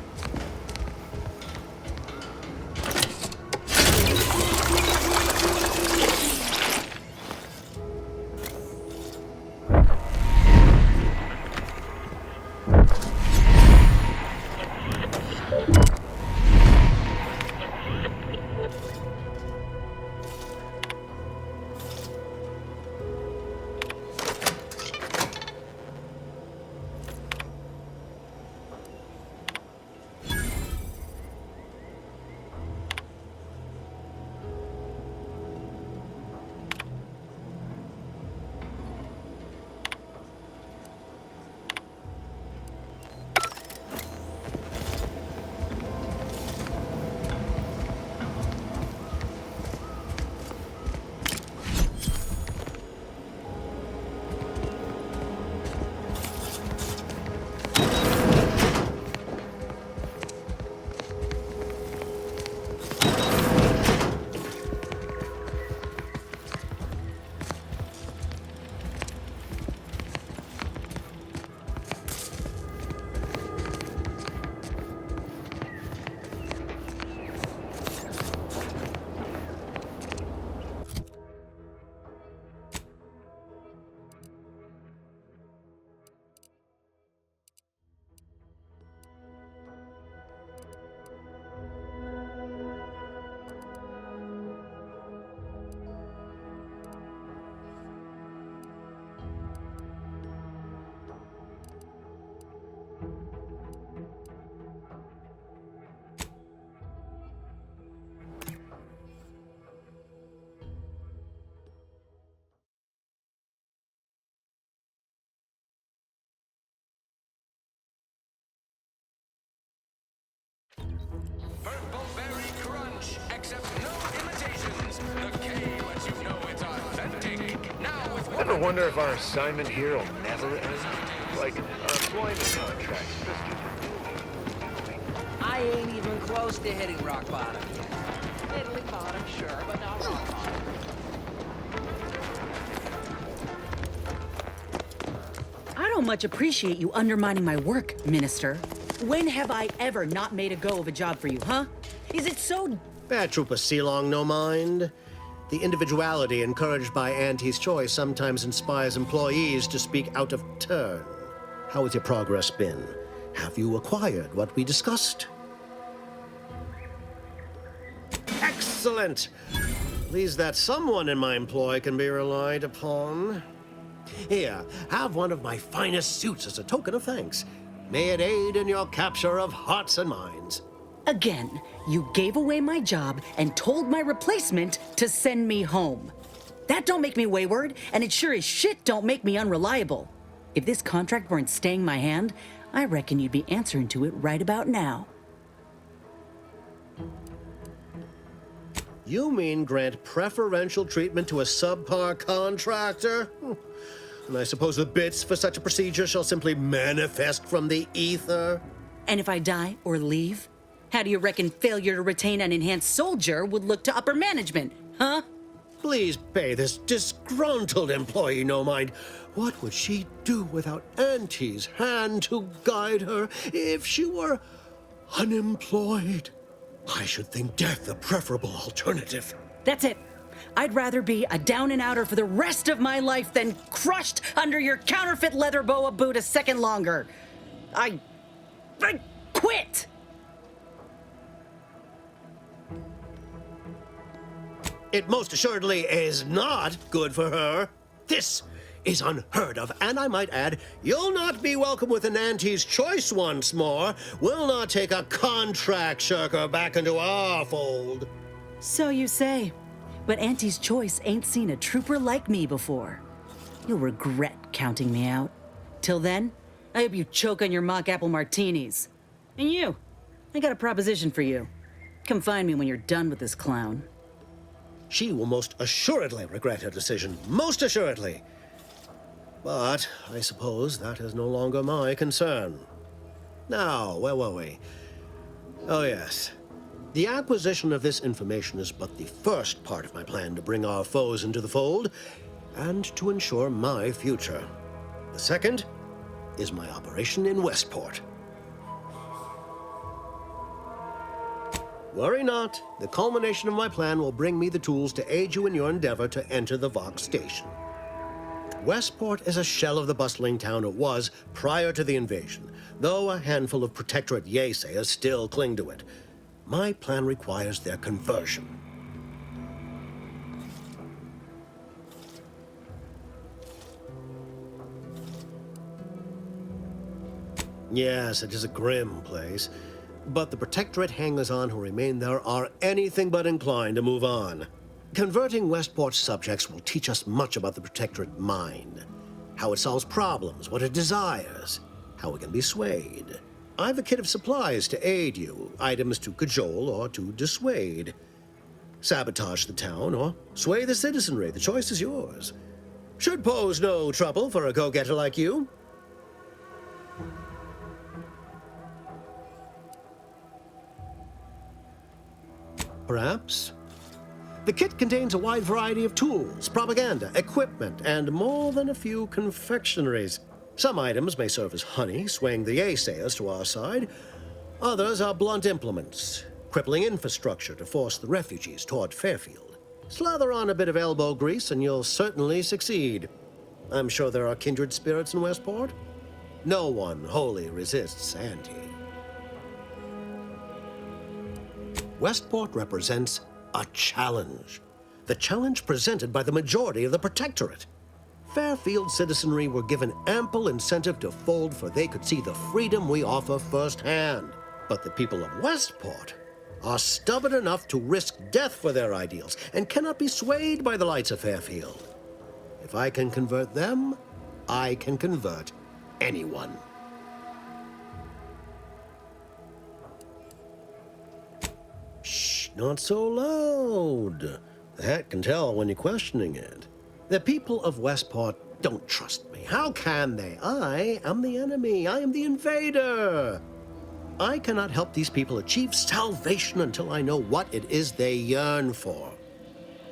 Purple Berry Crunch. Accept no imitations. The K lets you know it's authentic. Now with one. Ever wonder if our assignment here will never end? Like our employment contract. I ain't even close to hitting rock bottom yet. Middling bottom, sure, but not rock bottom. I don't much appreciate you undermining my work, Minister. When have I ever not made a go of a job for you, huh? Is it so... Bad Trooper Sealong, no mind. The individuality encouraged by Auntie's choice sometimes inspires employees to speak out of turn. How has your progress been? Have you acquired what we discussed? Excellent! Pleased that someone in my employ can be relied upon. Here, have one of my finest suits as a token of thanks. May it aid in your capture of hearts and minds. Again, you gave away my job and told my replacement to send me home. That don't make me wayward, and it sure as shit don't make me unreliable. If this contract weren't staying my hand, I reckon you'd be answering to it right about now. You mean grant preferential treatment to a subpar contractor? And I suppose the bits for such a procedure shall simply manifest from the ether? And if I die or leave, how do you reckon failure to retain an enhanced soldier would look to upper management, huh? Please pay this disgruntled employee no mind. What would she do without Auntie's hand to guide her if she were unemployed? I should think death a preferable alternative. That's it. I'd rather be a down-and-outer for the rest of my life than crushed under your counterfeit leather boa boot a second longer. I quit! It most assuredly is not good for her. This is unheard of, and I might add, you'll not be welcome with an Auntie's choice once more. We'll not take a contract shirker back into our fold. So you say. But Auntie's choice ain't seen a trooper like me before. You'll regret counting me out. Till then, I hope you choke on your mock apple martinis. And you, I got a proposition for you. Come find me when you're done with this clown. She will most assuredly regret her decision. Most assuredly. But I suppose that is no longer my concern. Now, where were we? Oh, yes. The acquisition of this information is but the first part of my plan to bring our foes into the fold and to ensure my future. The second is my operation in Westport. Worry not. The culmination of my plan will bring me the tools to aid you in your endeavor to enter the Vox station. Westport is a shell of the bustling town it was prior to the invasion, though a handful of Protectorate Yeasayers still cling to it. My plan requires their conversion. Yes, it is a grim place, but the Protectorate hangers-on who remain there are anything but inclined to move on. Converting Westport's subjects will teach us much about the Protectorate mind, how it solves problems, what it desires, how it can be swayed. I've a kit of supplies to aid you, items to cajole or to dissuade. Sabotage the town or sway the citizenry, the choice is yours. Should pose no trouble for a go-getter like you. Perhaps. The kit contains a wide variety of tools, propaganda, equipment, and more than a few confectionaries. Some items may serve as honey, swaying the Yeasayers to our side. Others are blunt implements, crippling infrastructure to force the refugees toward Fairfield. Slather on a bit of elbow grease and you'll certainly succeed. I'm sure there are kindred spirits in Westport. No one wholly resists Auntie. Westport represents a challenge. The challenge presented by the majority of the Protectorate. Fairfield citizenry were given ample incentive to fold, for they could see the freedom we offer firsthand. But the people of Westport are stubborn enough to risk death for their ideals and cannot be swayed by the lights of Fairfield. If I can convert them, I can convert anyone. Shh, not so loud. The hat can tell when you're questioning it. The people of Westport don't trust me. How can they? I am the enemy. I am the invader. I cannot help these people achieve salvation until I know what it is they yearn for.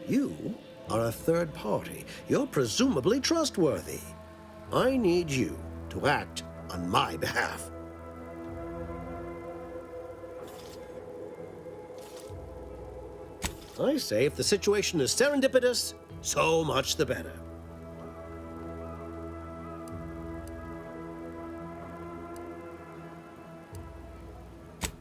You are a third party. You're presumably trustworthy. I need you to act on my behalf. I say if the situation is serendipitous, so much the better.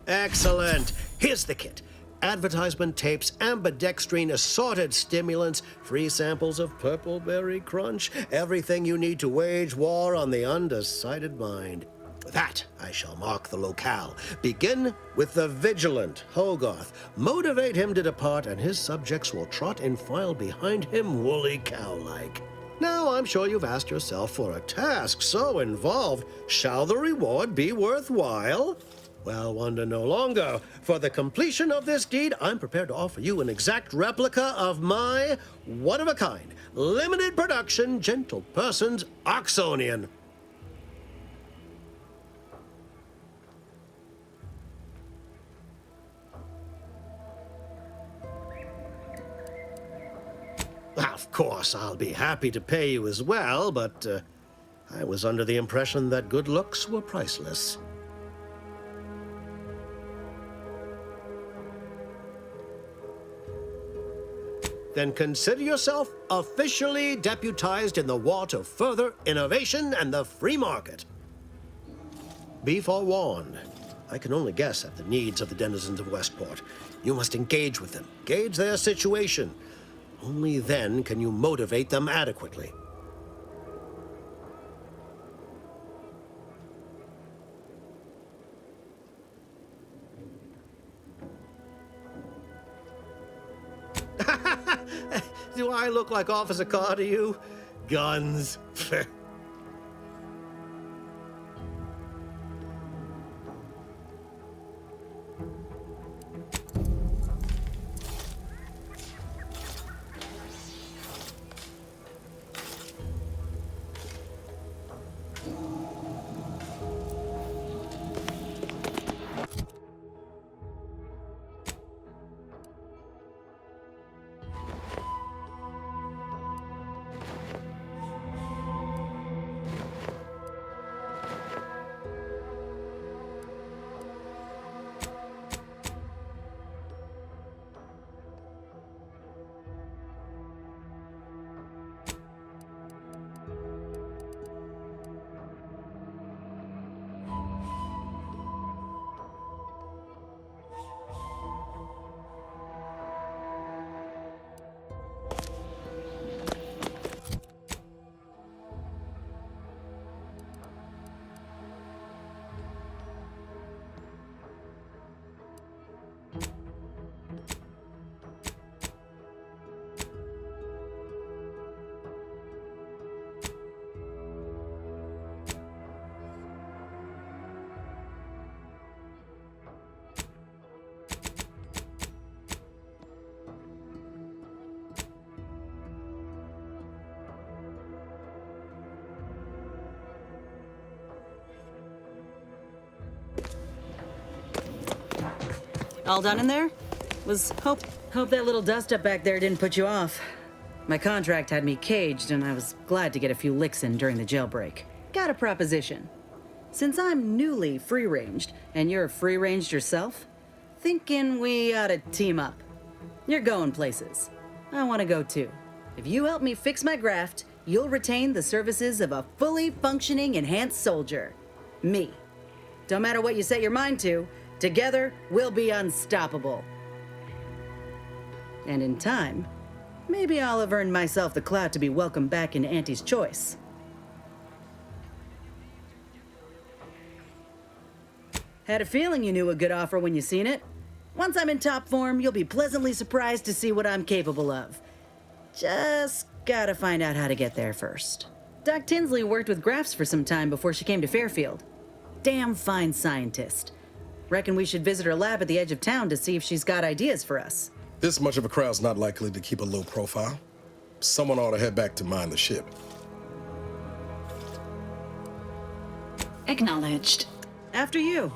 Excellent. Here's the kit. Advertisement tapes, ambidextrine, assorted stimulants, free samples of Purple Berry Crunch, everything you need to wage war on the undecided mind. With that, I shall mark the locale. Begin with the vigilant Hogarth. Motivate him to depart, and his subjects will trot in file behind him woolly cow-like. Now, I'm sure you've asked yourself, for a task so involved, shall the reward be worthwhile? Well, wonder no longer. For the completion of this deed, I'm prepared to offer you an exact replica of my one-of-a-kind, limited production, Gentle Person's Oxonian. Of course, I'll be happy to pay you as well, but I was under the impression that good looks were priceless. Then consider yourself officially deputized in the war to further innovation and the free market. Be forewarned. I can only guess at the needs of the denizens of Westport. You must engage with them, gauge their situation. Only then can you motivate them adequately. Do I look like Officer Carr to you? Guns. All done in there? Hope that little dust-up back there didn't put you off. My contract had me caged, and I was glad to get a few licks in during the jailbreak. Got a proposition. Since I'm newly free-ranged, and you're free-ranged yourself, thinking we ought to team up. You're going places. I want to go too. If you help me fix my graft, you'll retain the services of a fully functioning enhanced soldier. Me. Don't matter what you set your mind to, together, we'll be unstoppable. And in time, maybe I'll have earned myself the clout to be welcomed back into Auntie's Choice. Had a feeling you knew a good offer when you seen it. Once I'm in top form, you'll be pleasantly surprised to see what I'm capable of. Just gotta find out how to get there first. Doc Tinsley worked with Grafts for some time before she came to Fairfield. Damn fine scientist. Reckon we should visit her lab at the edge of town to see if she's got ideas for us. This much of a crowd's not likely to keep a low profile. Someone ought to head back to mind the ship. Acknowledged. After you.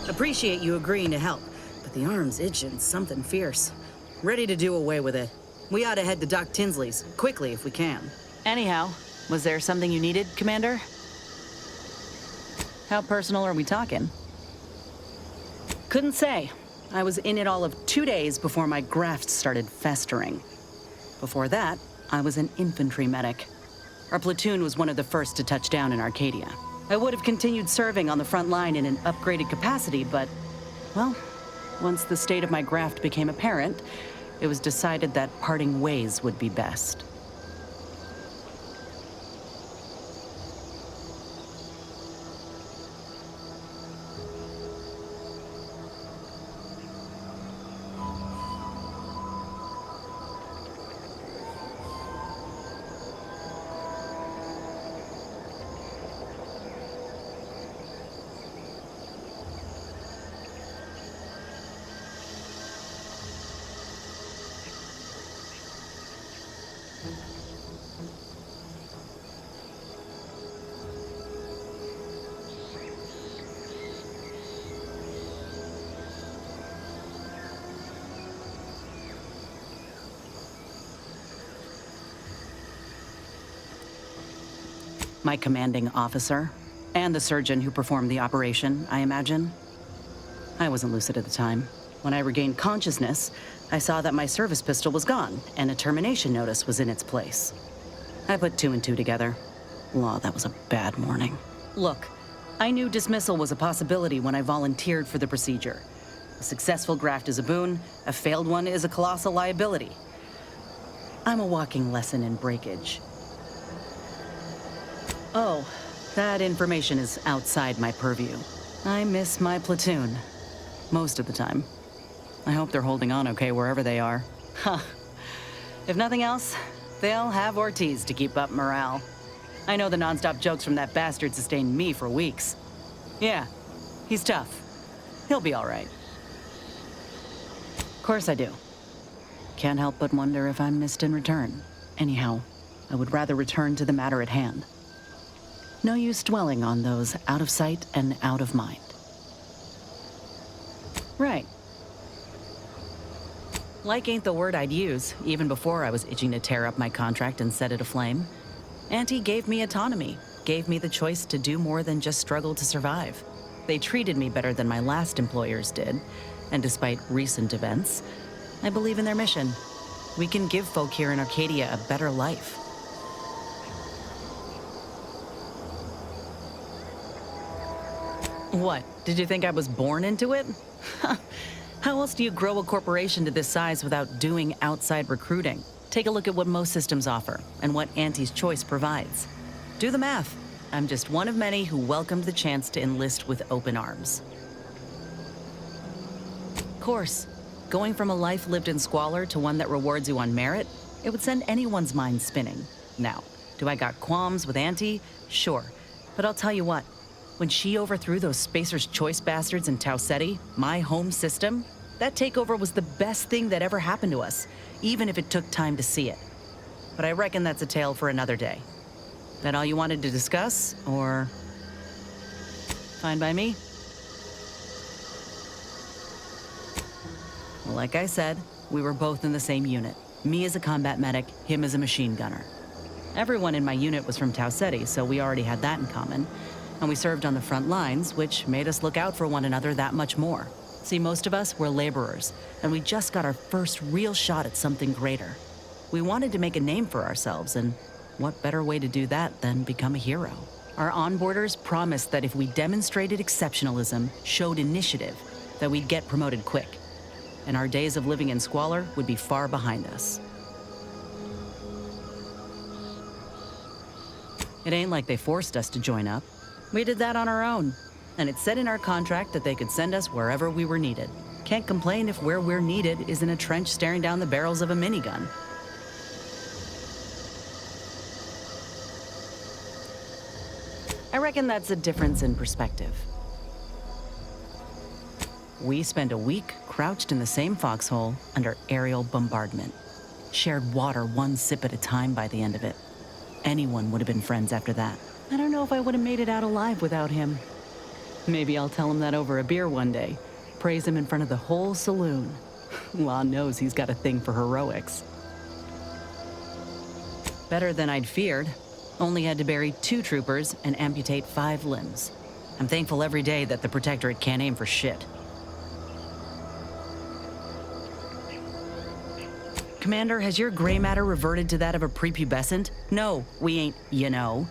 Appreciate you agreeing to help, but the arm's itching something fierce. Ready to do away with it. We ought to head to Doc Tinsley's, quickly if we can. Anyhow, was there something you needed, Commander? How personal are we talking? Couldn't say. I was in it all of 2 days before my graft started festering. Before that, I was an infantry medic. Our platoon was one of the first to touch down in Arcadia. I would have continued serving on the front line in an upgraded capacity, but, well, once the state of my graft became apparent, it was decided that parting ways would be best. My commanding officer, and the surgeon who performed the operation, I imagine. I wasn't lucid at the time. When I regained consciousness, I saw that my service pistol was gone, and a termination notice was in its place. I put 2 and 2 together. Law, that was a bad morning. Look, I knew dismissal was a possibility when I volunteered for the procedure. A successful graft is a boon, a failed one is a colossal liability. I'm a walking lesson in breakage. Oh, that information is outside my purview. I miss my platoon. Most of the time. I hope they're holding on okay wherever they are. Huh. If nothing else, they'll have Ortiz to keep up morale. I know the nonstop jokes from that bastard sustained me for weeks. Yeah, he's tough. He'll be all right. Of course I do. Can't help but wonder if I'm missed in return. Anyhow, I would rather return to the matter at hand. No use dwelling on those out of sight and out of mind. Right. Like ain't the word I'd use, even before I was itching to tear up my contract and set it aflame. Auntie gave me autonomy, gave me the choice to do more than just struggle to survive. They treated me better than my last employers did, and despite recent events, I believe in their mission. We can give folk here in Arcadia a better life. What, did you think I was born into it? How else do you grow a corporation to this size without doing outside recruiting? Take a look at what most systems offer, and what Auntie's Choice provides. Do the math. I'm just one of many who welcomed the chance to enlist with open arms. Of course, going from a life lived in squalor to one that rewards you on merit, it would send anyone's mind spinning. Now, do I got qualms with Auntie? Sure, but I'll tell you what. When she overthrew those Spacer's Choice bastards in Tau Ceti, my home system, that takeover was the best thing that ever happened to us, even if it took time to see it. But I reckon that's a tale for another day. That all you wanted to discuss, or... Fine by me. Well, like I said, we were both in the same unit. Me as a combat medic, him as a machine gunner. Everyone in my unit was from Tau Ceti, so we already had that in common. And we served on the front lines, which made us look out for one another that much more. See, most of us were laborers, and we just got our first real shot at something greater. We wanted to make a name for ourselves, and what better way to do that than become a hero? Our onboarders promised that if we demonstrated exceptionalism, showed initiative, that we'd get promoted quick. And our days of living in squalor would be far behind us. It ain't like they forced us to join up. We did that on our own. And it said in our contract that they could send us wherever we were needed. Can't complain if where we're needed is in a trench staring down the barrels of a minigun. I reckon that's a difference in perspective. We spent a week crouched in the same foxhole under aerial bombardment. Shared water one sip at a time by the end of it. Anyone would have been friends after that. I don't know if I would have made it out alive without him. Maybe I'll tell him that over a beer one day. Praise him in front of the whole saloon. Law knows he's got a thing for heroics. Better than I'd feared. Only had to bury 2 troopers and amputate 5 limbs. I'm thankful every day that the Protectorate can't aim for shit. Commander, has your gray matter reverted to that of a prepubescent? No, we ain't, you know.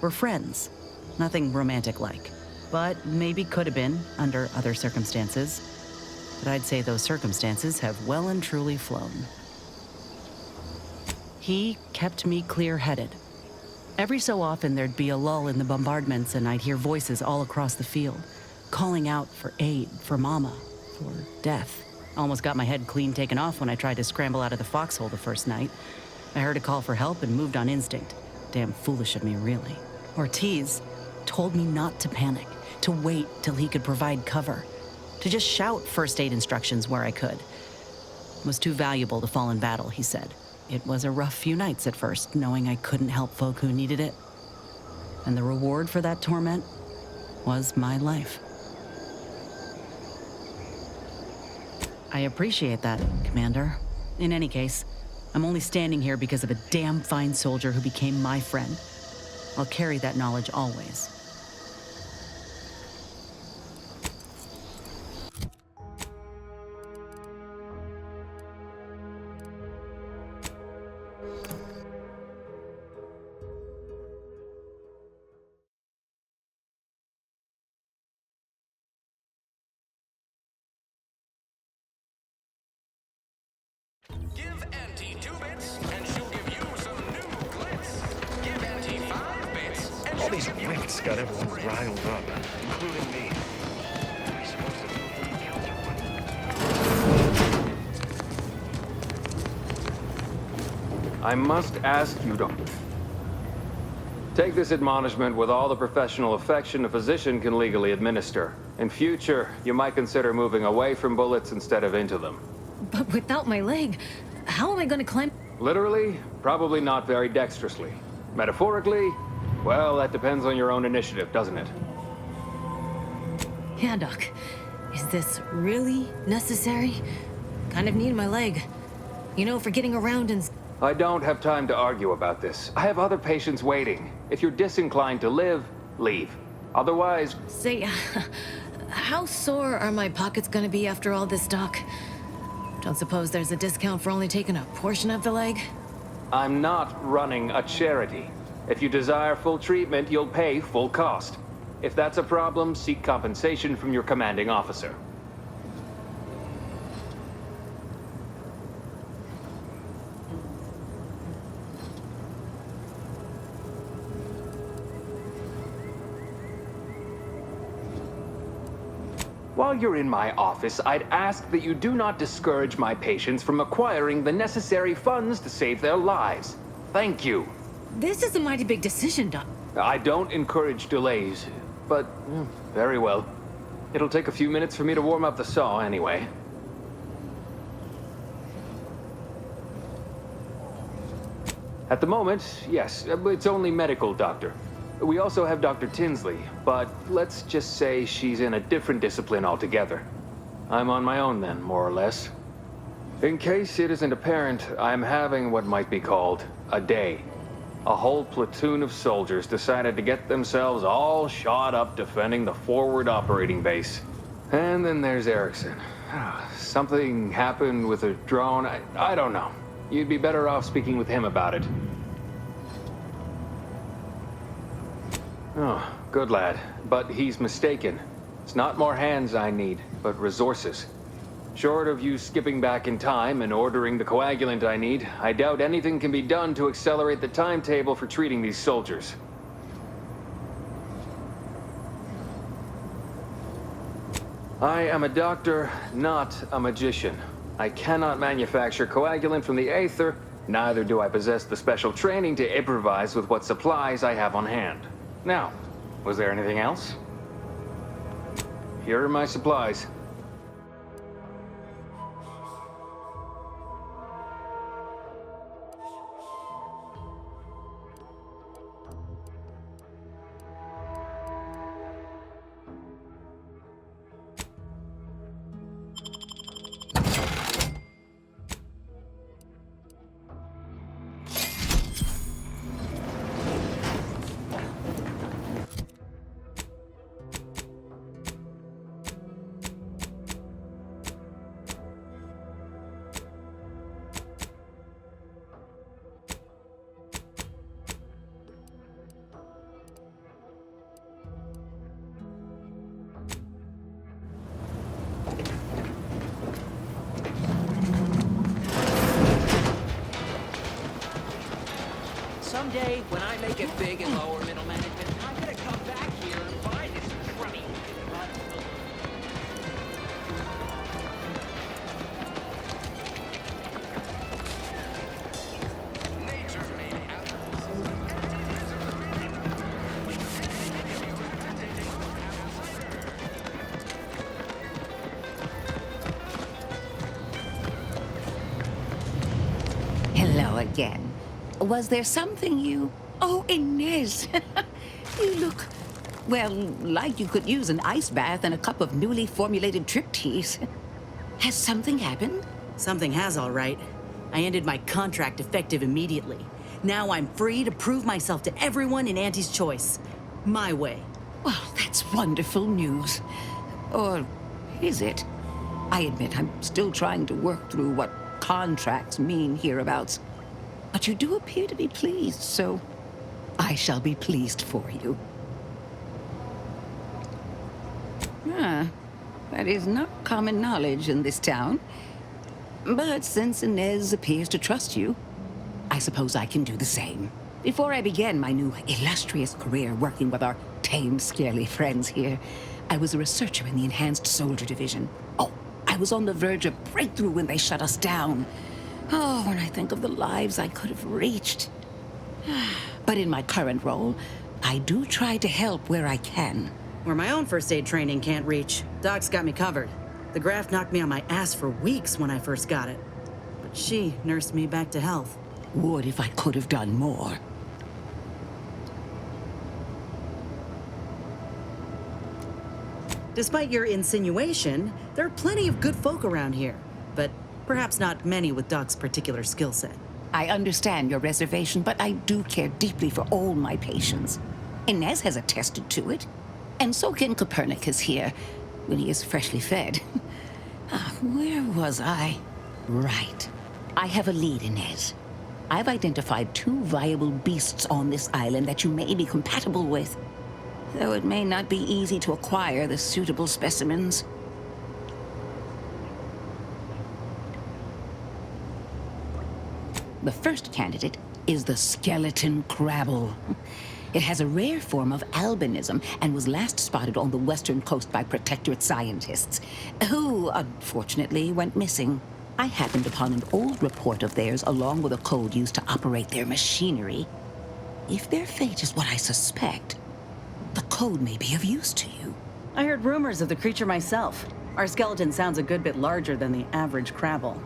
We're friends. Nothing romantic-like. But maybe could have been, under other circumstances. But I'd say those circumstances have well and truly flown. He kept me clear-headed. Every so often there'd be a lull in the bombardments and I'd hear voices all across the field, calling out for aid, for mama, for death. Almost got my head clean taken off when I tried to scramble out of the foxhole the first night. I heard a call for help and moved on instinct. Damn foolish of me, really. Ortiz told me not to panic, to wait till he could provide cover, to just shout first aid instructions where I could. It was too valuable to fall in battle, he said. It was a rough few nights at first, knowing I couldn't help folk who needed it. And the reward for that torment was my life. I appreciate that, Commander. In any case, I'm only standing here because of a damn fine soldier who became my friend. I'll carry that knowledge always. Give Auntie 2 bits, and she'll give you some new glitz. Give Auntie 5 bits, and All these rifts got everyone riled up, including me. I must ask you to take this admonishment with all the professional affection a physician can legally administer. In future, you might consider moving away from bullets instead of into them. But without my leg, how am I going to climb? Literally, probably not very dexterously. Metaphorically, well, that depends on your own initiative, doesn't it? Yeah, Doc. Is this really necessary? Kind of need my leg. You know, for getting around and... I don't have time to argue about this. I have other patients waiting. If you're disinclined to live, leave. Otherwise... Say, how sore are my pockets gonna be after all this, Doc? Don't suppose there's a discount for only taking a portion of the leg? I'm not running a charity. If you desire full treatment, you'll pay full cost. If that's a problem, seek compensation from your commanding officer. While you're in my office, I'd ask that you do not discourage my patients from acquiring the necessary funds to save their lives. Thank you. This is a mighty big decision, Doc. I don't encourage delays, but very well. It'll take a few minutes for me to warm up the saw anyway. At the moment, yes, it's only medical, Doctor. We also have Dr. Tinsley, but let's just say she's in a different discipline altogether. I'm on my own then, more or less. In case it isn't apparent, I'm having what might be called a day. A whole platoon of soldiers decided to get themselves all shot up defending the forward operating base. And then there's Erickson. Something happened with a drone. I don't know. You'd be better off speaking with him about it. Oh, good lad. But he's mistaken. It's not more hands I need, but resources. Short of you skipping back in time and ordering the coagulant I need, I doubt anything can be done to accelerate the timetable for treating these soldiers. I am a doctor, not a magician. I cannot manufacture coagulant from the Aether, neither do I possess the special training to improvise with what supplies I have on hand. Now, was there anything else? Here are my supplies. Someday, when I make it big in lower middle management, I'm gonna come back here and find this crummy. Hello again. Was there something you... Oh, Inez! You look, well, like you could use an ice bath and a cup of newly formulated trip teas. Has something happened? Something has, all right. I ended my contract effective immediately. Now I'm free to prove myself to everyone in Auntie's Choice. My way. Well, that's wonderful news. Or is it? I admit I'm still trying to work through what contracts mean hereabouts. But you do appear to be pleased, so I shall be pleased for you. That is not common knowledge in this town. But since Inez appears to trust you, I suppose I can do the same. Before I began my new illustrious career working with our tame, scarily friends here, I was a researcher in the Enhanced Soldier Division. Oh, I was on the verge of breakthrough when they shut us down. Oh, when I think of the lives I could have reached. But in my current role, I do try to help where I can. Where my own first aid training can't reach, Doc's got me covered. The graft knocked me on my ass for weeks when I first got it. But she nursed me back to health. Would if I could have done more. Despite your insinuation, there are plenty of good folk around here. But perhaps not many with Doc's particular skill set. I understand your reservation, but I do care deeply for all my patients. Inez has attested to it. And so can Copernicus here, when he is freshly fed. Where was I? Right. I have a lead, Inez. I've identified 2 viable beasts on this island that you may be compatible with. Though it may not be easy to acquire the suitable specimens. The first candidate is the skeleton crabble. It has a rare form of albinism and was last spotted on the western coast by Protectorate scientists, who, unfortunately, went missing. I happened upon an old report of theirs along with a code used to operate their machinery. If their fate is what I suspect, the code may be of use to you. I heard rumors of the creature myself. Our skeleton sounds a good bit larger than the average crabble.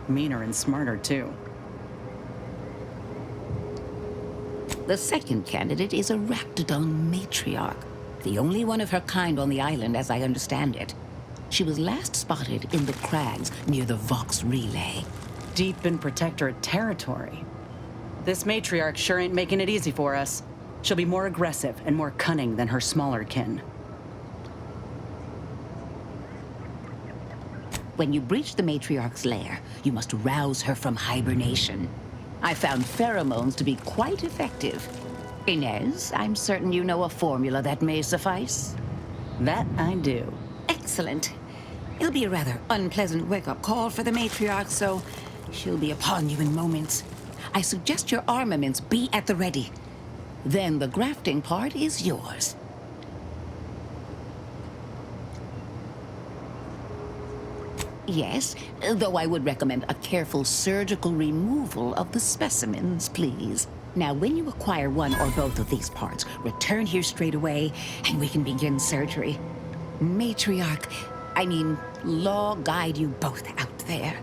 Meaner and smarter, too. The second candidate is a Rakdodon matriarch, the only one of her kind on the island as I understand it. She was last spotted in the crags near the Vox Relay. Deep in Protectorate territory. This matriarch sure ain't making it easy for us. She'll be more aggressive and more cunning than her smaller kin. When you breach the matriarch's lair, you must rouse her from hibernation. I found pheromones to be quite effective. Inez, I'm certain you know a formula that may suffice. That I do. Excellent. It'll be a rather unpleasant wake-up call for the matriarch, so she'll be upon you in moments. I suggest your armaments be at the ready. Then the grafting part is yours. Yes, though I would recommend a careful surgical removal of the specimens, please. Now, when you acquire one or both of these parts, return here straight away, and we can begin surgery. Matriarch, Law guide you both out there.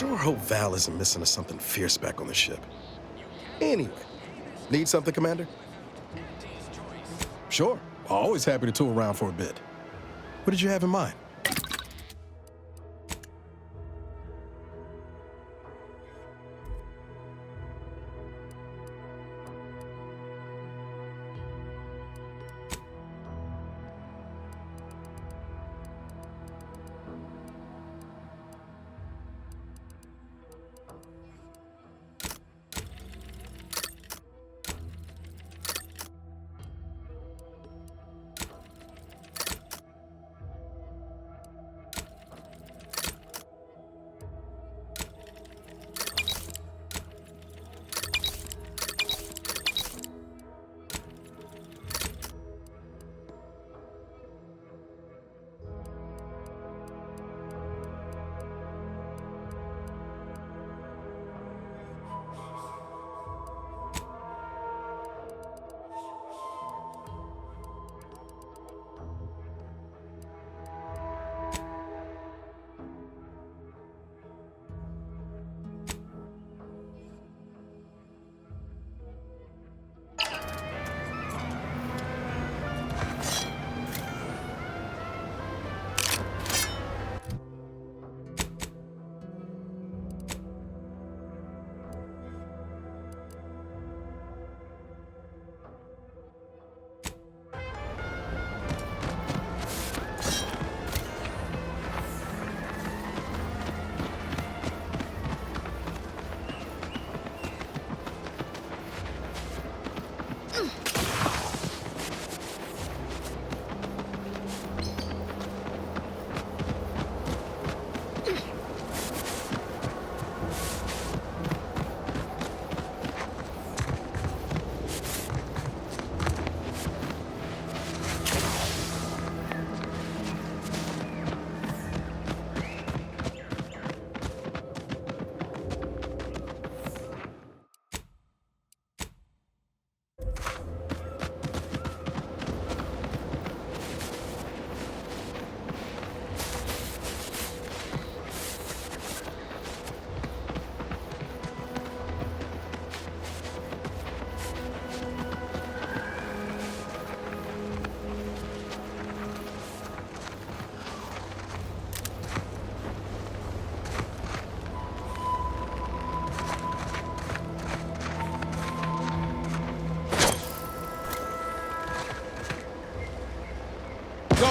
Sure hope Val isn't missing us something fierce back on the ship. Anyway, need something, Commander? Sure. Always happy to tour around for a bit. What did you have in mind?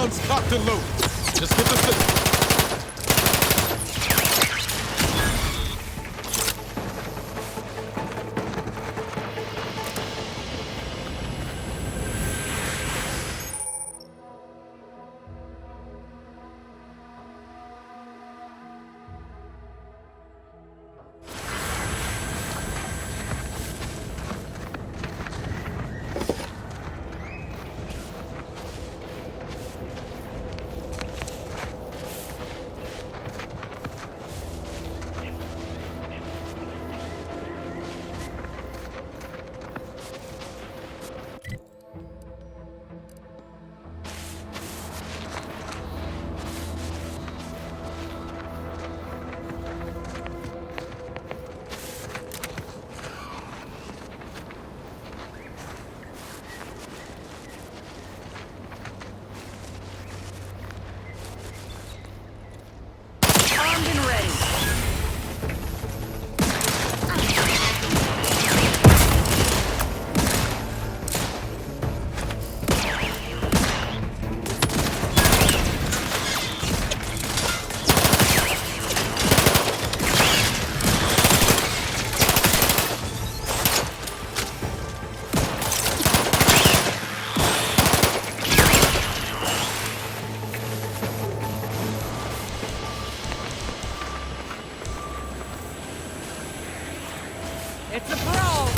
Guns cocked and loaded. Just get the signal. It's a brawl!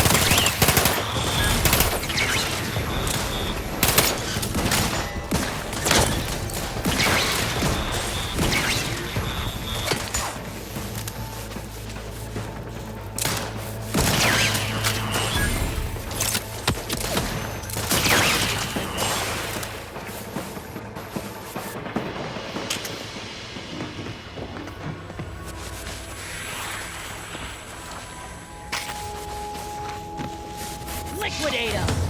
Liquidate him!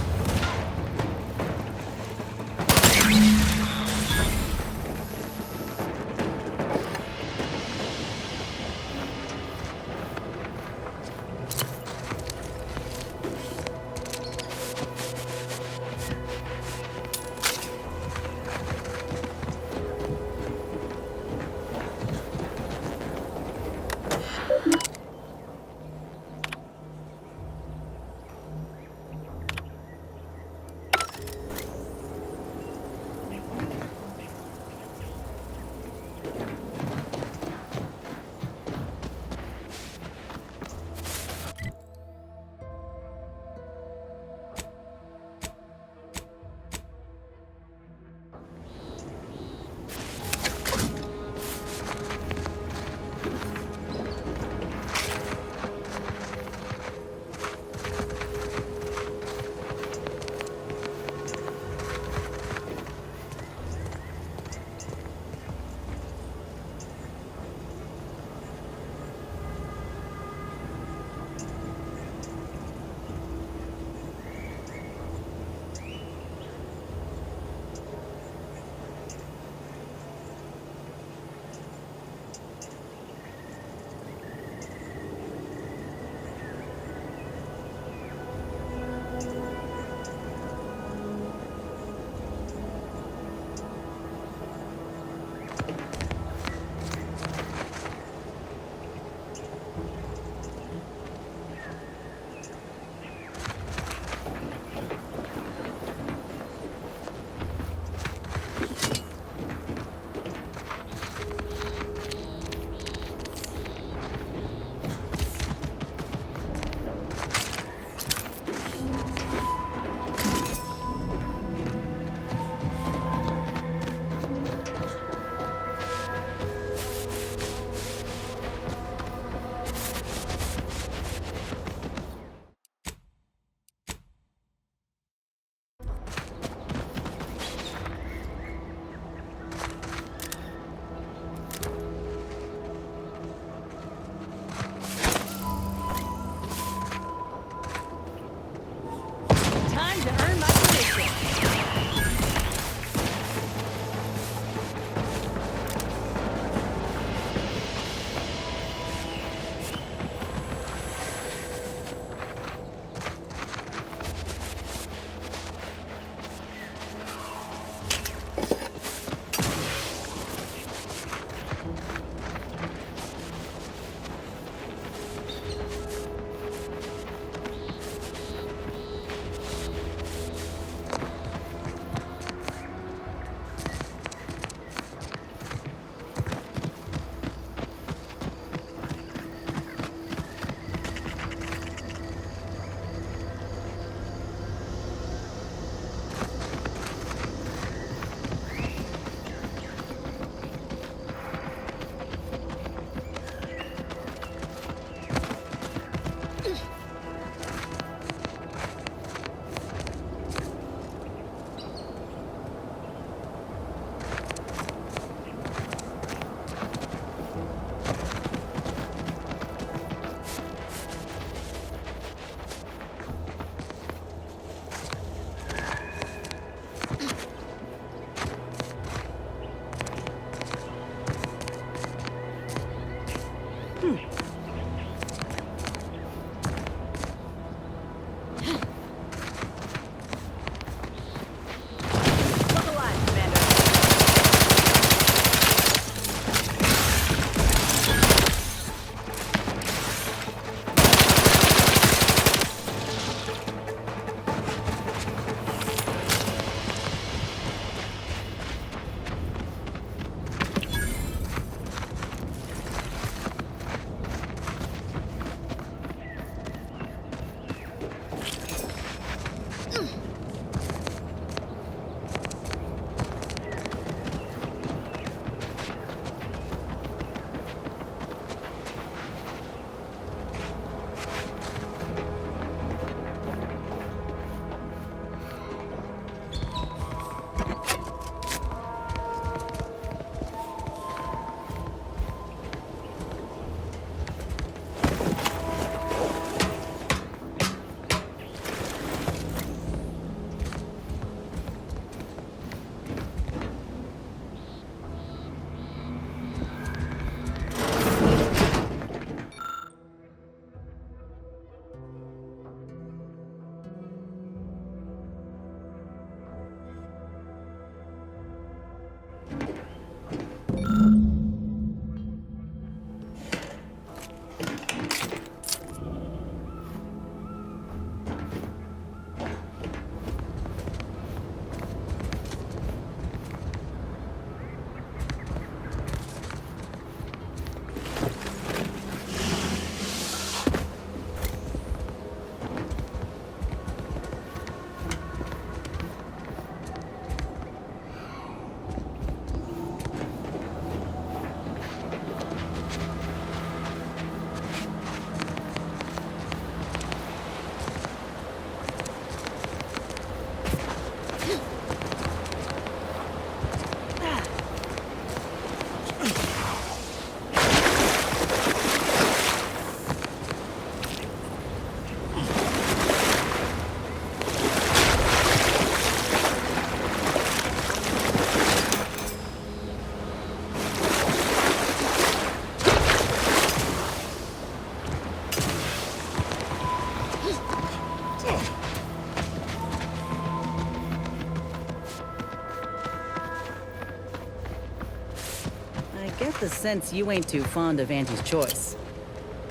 I get the sense you ain't too fond of Auntie's choice.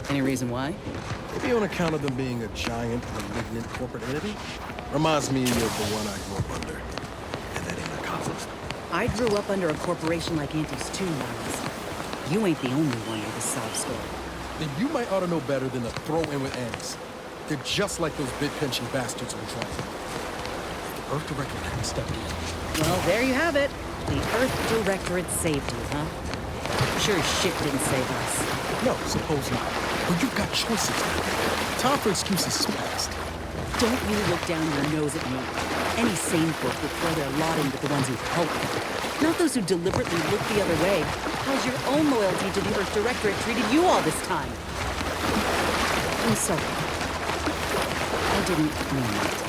Any reason why? Maybe on account of them being a giant, malignant corporate entity. Reminds me of the one I grew up under. And that ain't a conflict. I grew up under a corporation like Auntie's too, Miles. You ain't the only one with a sob story. Then you might ought to know better than to throw in with Annie's. They're just like those bid-pinching bastards we tried. The Earth Directorate hadn't stepped in. Well, there you have it. The Earth Directorate saved you, huh? Sure as shit didn't save us. No, suppose not. But you've got choices now. Time for excuses is past. Don't you look down your nose at me. Any sane folk would throw their lot in with the ones who help. Not those who deliberately look the other way. How's your own loyalty to the Earth Directorate treated you all this time? I'm sorry. I didn't mean it.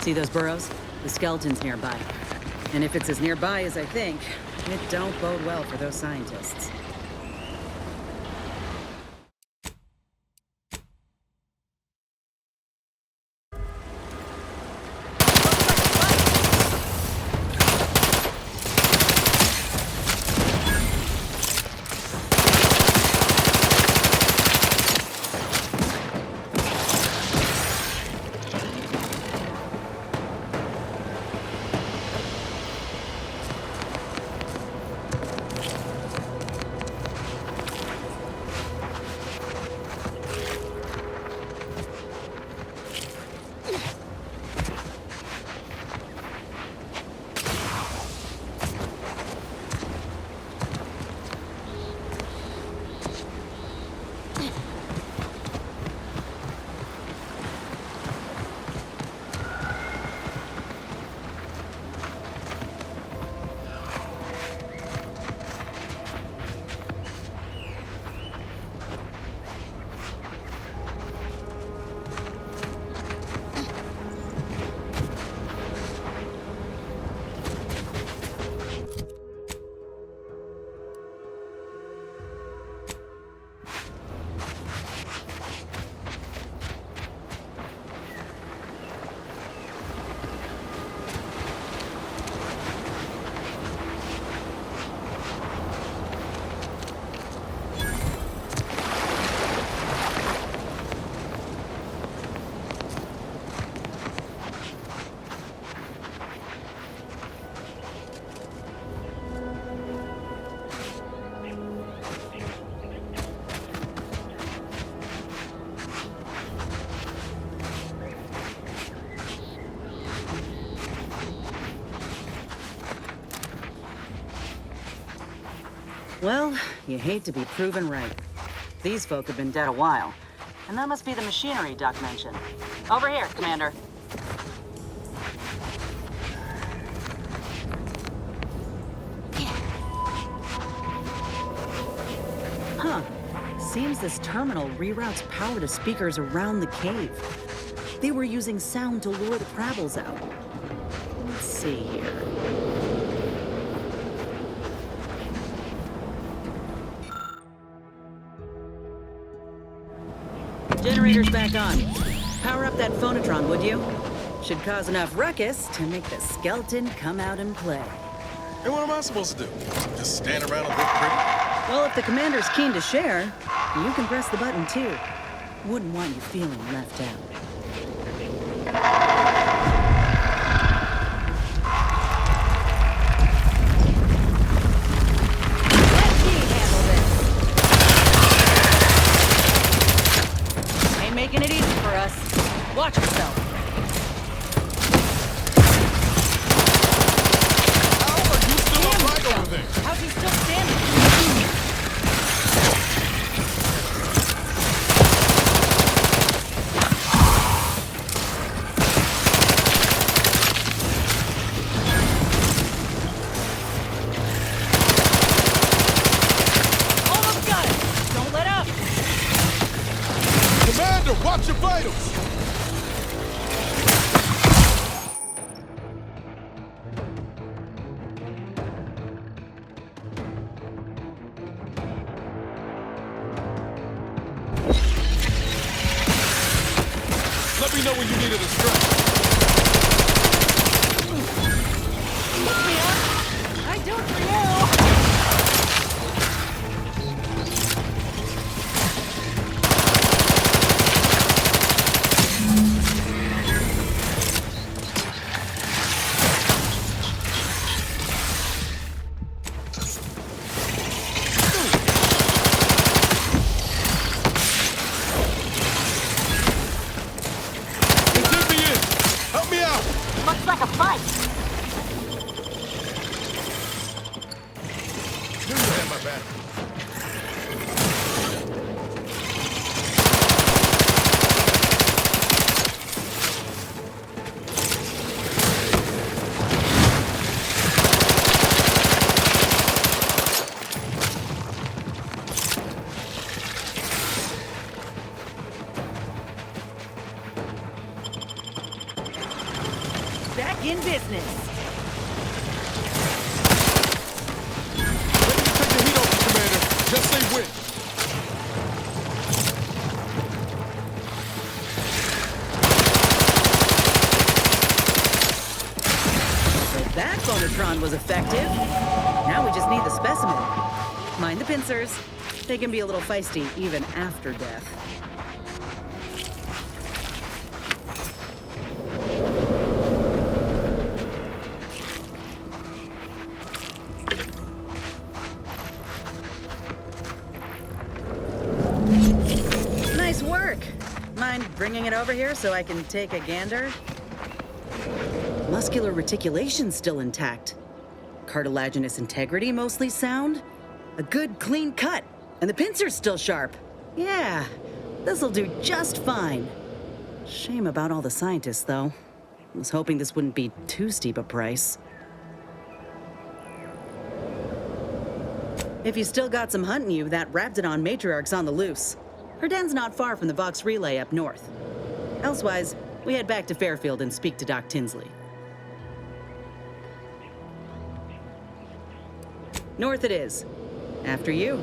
See those burrows? The skeleton's nearby. And if it's as nearby as I think, it don't bode well for those scientists. Well, you hate to be proven right. These folk have been dead a while. And that must be the machinery Doc mentioned. Over here, Commander. Huh. Seems this terminal reroutes power to speakers around the cave. They were using sound to lure the Krabbles out. Let's see here. Generator's back on. Power up that phonotron, would you? Should cause enough ruckus to make the skeleton come out and play. And what am I supposed to do? Just stand around and look pretty? Well, if the commander's keen to share, you can press the button too. Wouldn't want you feeling left out. Making it easy for us. Watch yourself. How are you still upright over there? How's he still standing? Almost got it. Don't let up. Commander, watch your vitals! Let me know when you need a distraction. I do it for you. Help me out! Looks like a fight. Knew you had my back. Back in business. Take the heat off you, Commander. Just say when. So that phonotron was effective. Now we just need the specimen. Mind the pincers. They can be a little feisty even after death. Nice work. Mind bringing it over here so I can take a gander? Muscular reticulation's still intact. Cartilaginous integrity mostly sound. A good clean cut. And the pincer's still sharp. Yeah, this'll do just fine. Shame about all the scientists, though. Was hoping this wouldn't be too steep a price. If you still got some hunting you, that Raptidon matriarch's on the loose. Her den's not far from the Vox Relay up north. Elsewise, we head back to Fairfield and speak to Doc Tinsley. North it is. After you.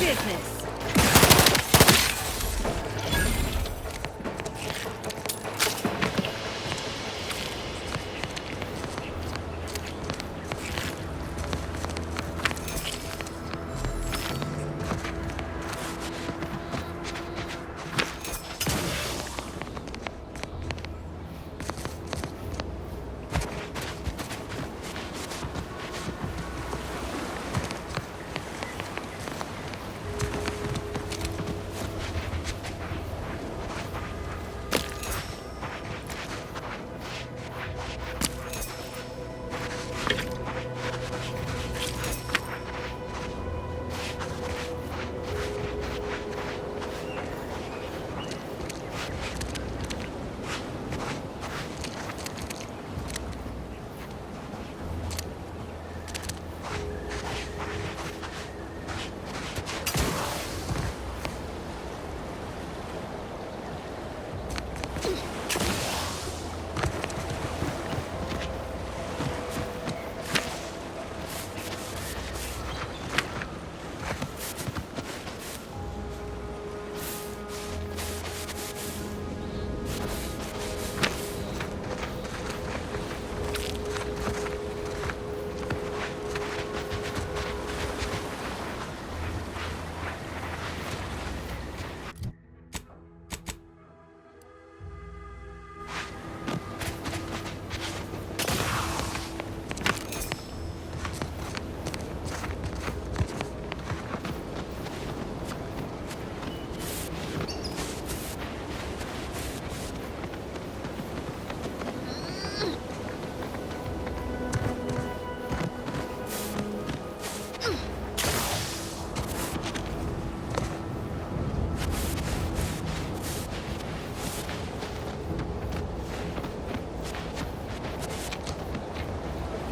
business.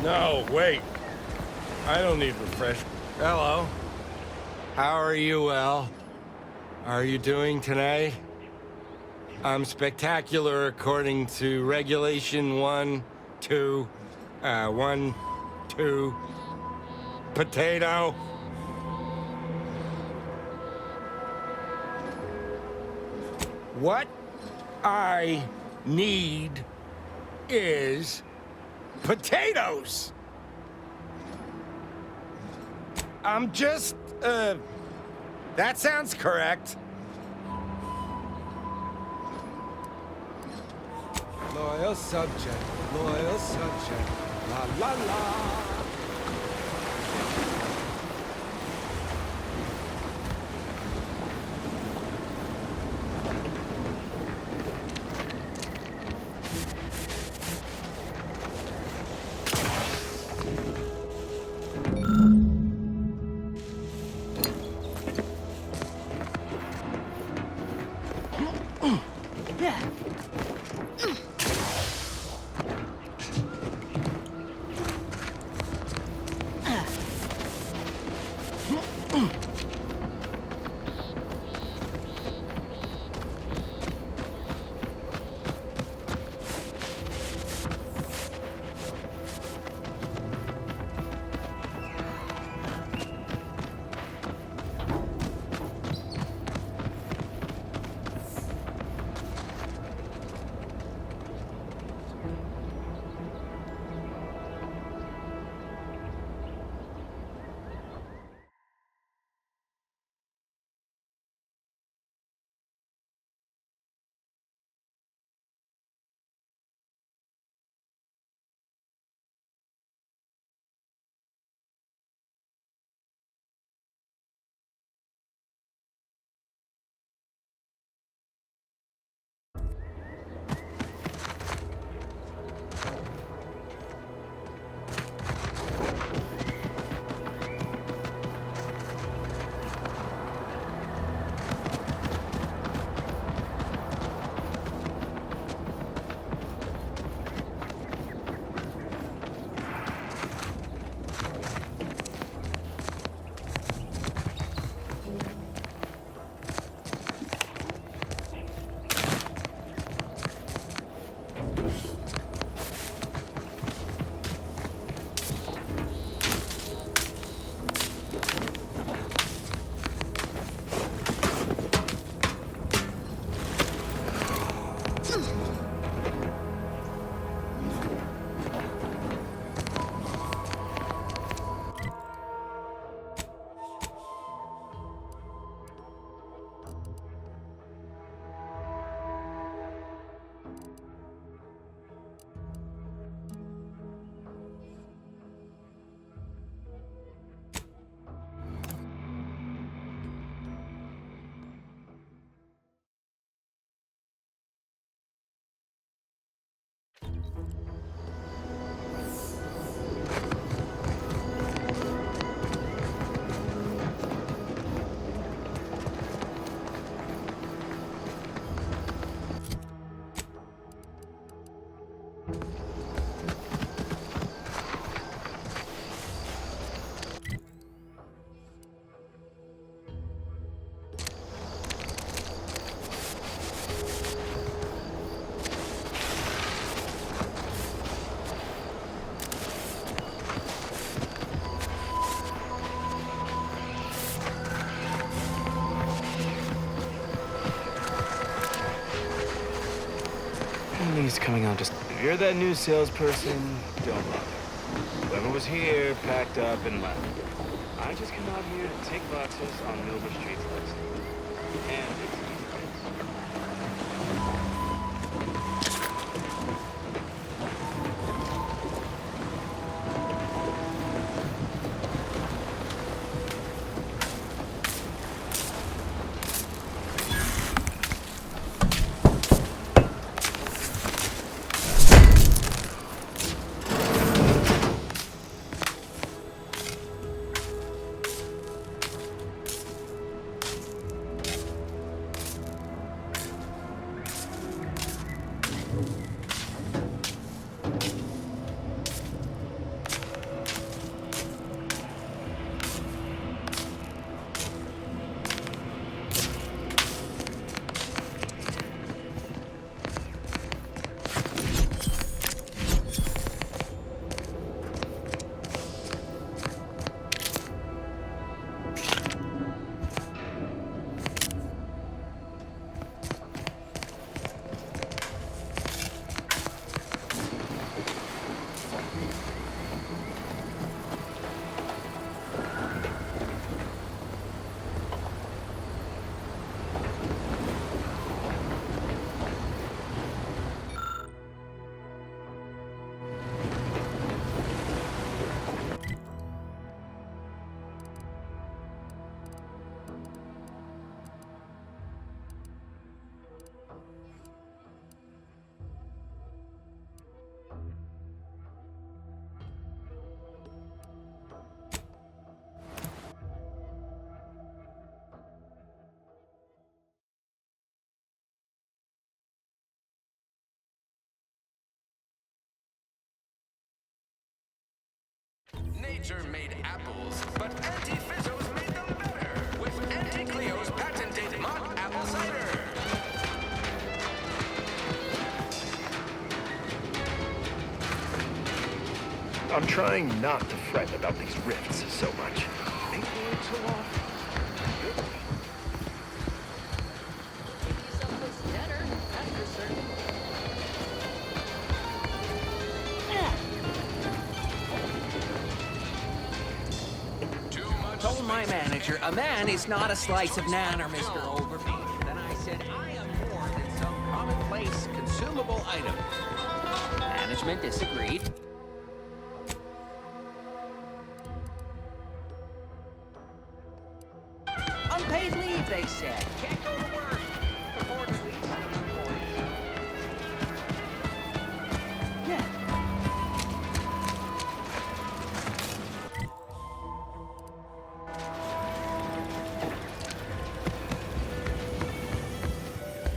No, wait. I don't need refreshment. Hello. How are you, El? Are you doing today? I'm spectacular according to Regulation 1, 2, potato. What I need is potatoes. I'm just, that sounds correct. Loyal subject, la la la. He's coming on just... If you're that new salesperson, don't bother. Whoever was here packed up and left. I just came out here to tick boxes on Milver Street's list. And it's easy. Nature made apples, but Auntie Fizzo's made them better with Auntie Cleo's patented Mont Apple Cider. I'm trying not to fret about these rifts so much. Ain't going so often. Told my manager, a man is not a slice of nanner, Mr. Overbeat. Then I said, I am more than some commonplace consumable item. Management disagreed. Unpaid leave, they said. Can't go to work. Report at least. Yeah.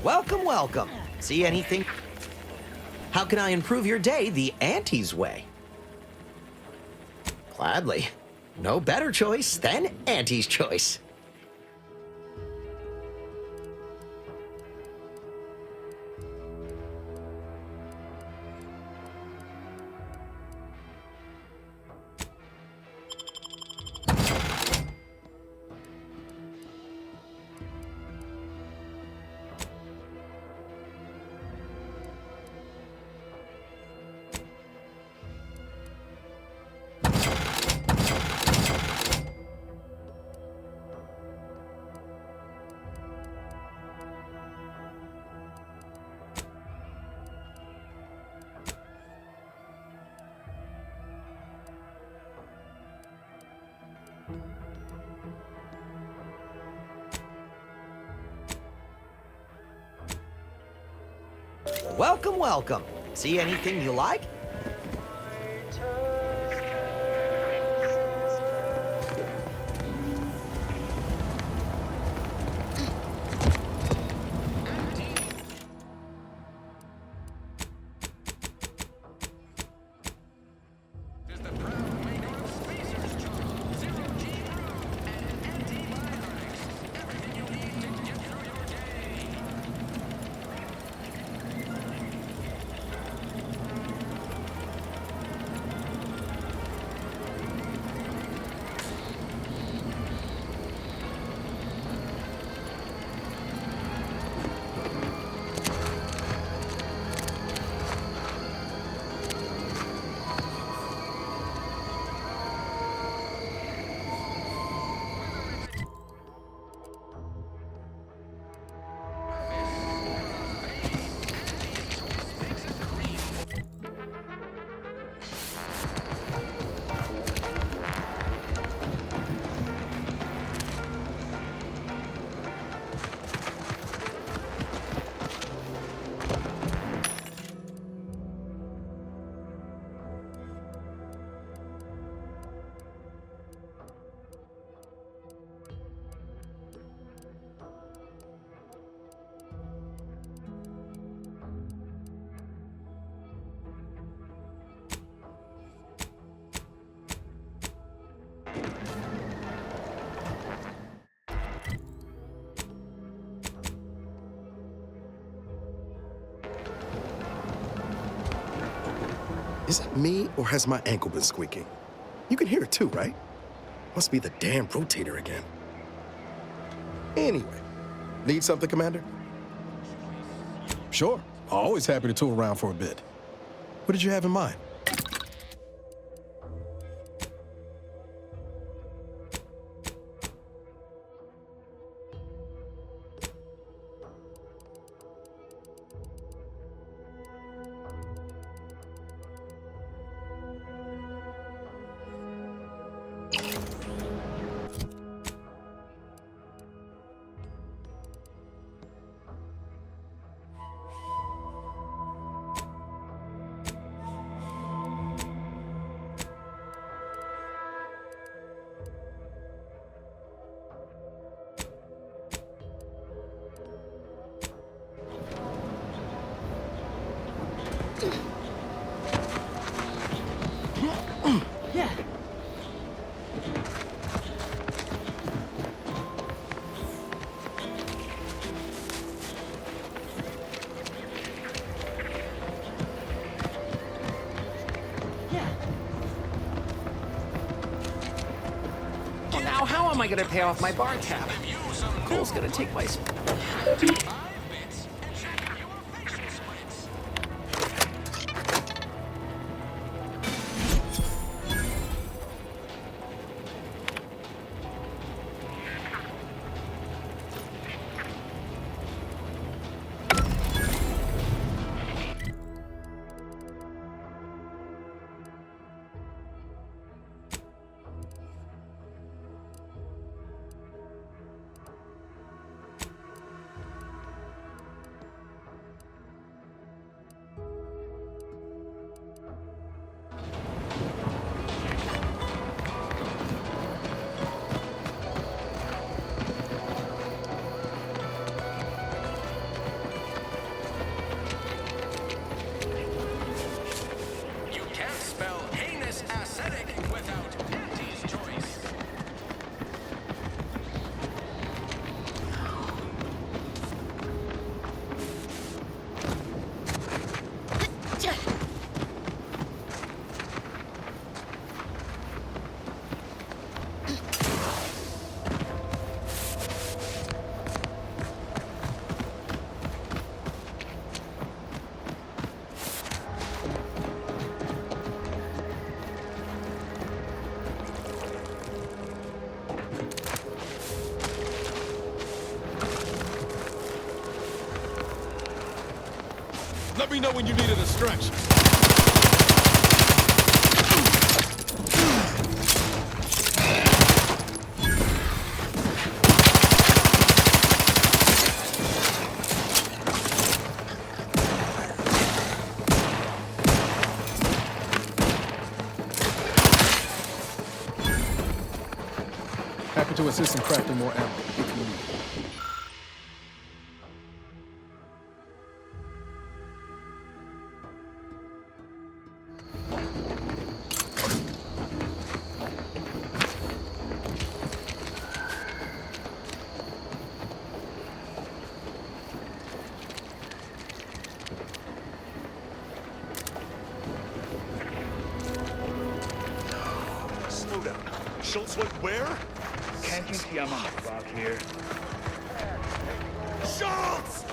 Welcome, welcome. See anything? How can I improve your day the Auntie's way? Gladly. No better choice than Auntie's choice. Welcome, welcome. See anything you like? Is it me, or has my ankle been squeaking? You can hear it too, right? Must be the damn rotator again. Anyway, need something, Commander? Sure. Always happy to tool around for a bit. What did you have in mind? Yeah. Well, now how am I gonna pay off my bar tab? Cole's gonna take my... Let me know when you needed a stretch. Happy to assist in crafting more ammo if you need. Slow down. Schultz went where? Can't you see I'm on the clock here? Schultz!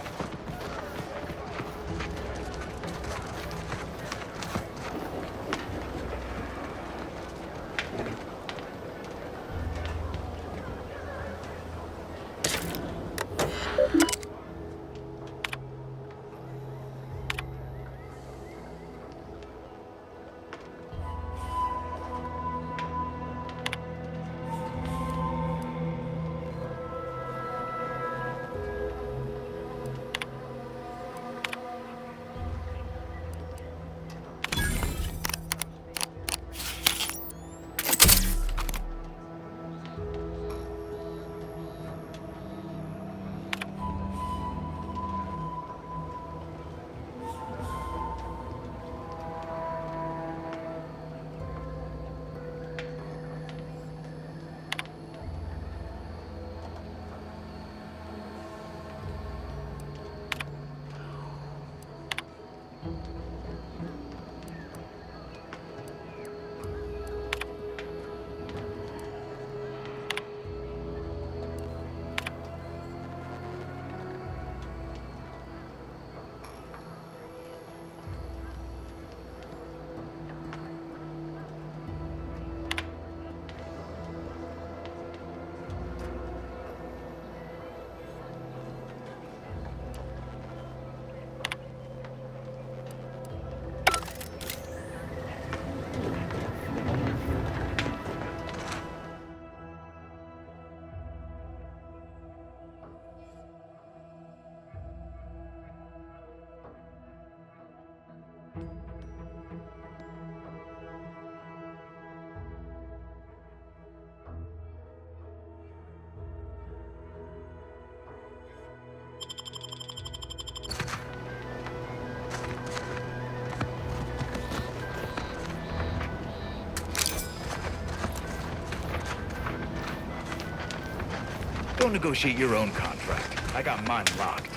Go negotiate your own contract. I got mine locked.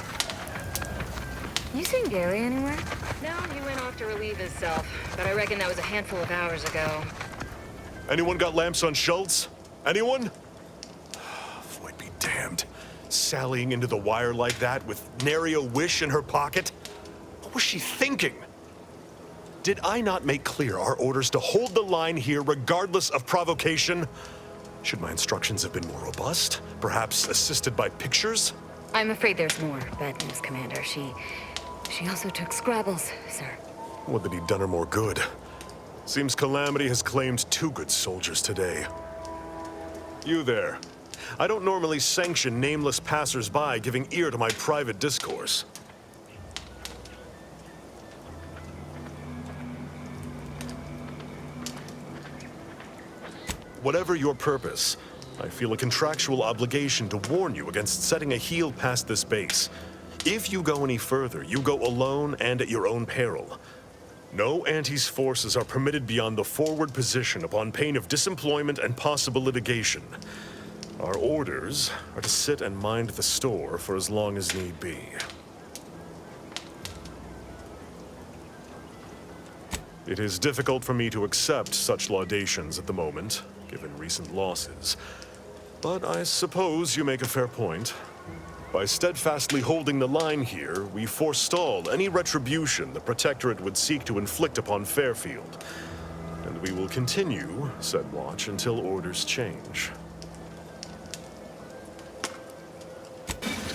You seen Gary anywhere? No, he went off to relieve himself, but I reckon that was a handful of hours ago. Anyone got lamps on Schultz? Anyone? Void be damned. Sallying into the wire like that with nary a wish in her pocket? What was she thinking? Did I not make clear our orders to hold the line here regardless of provocation? Should my instructions have been more robust? Perhaps assisted by pictures? I'm afraid there's more. Bad news, Commander. She also took Scrabbles, sir. Would that he'd done her more good. Seems Calamity has claimed 2 good soldiers today. You there. I don't normally sanction nameless passers-by giving ear to my private discourse. Whatever your purpose, I feel a contractual obligation to warn you against setting a heel past this base. If you go any further, you go alone and at your own peril. No Antes forces are permitted beyond the forward position upon pain of disemployment and possible litigation. Our orders are to sit and mind the store for as long as need be. It is difficult for me to accept such laudations at the moment, given recent losses. But I suppose you make a fair point. By steadfastly holding the line here, we forestall any retribution the Protectorate would seek to inflict upon Fairfield. And we will continue said watch until orders change.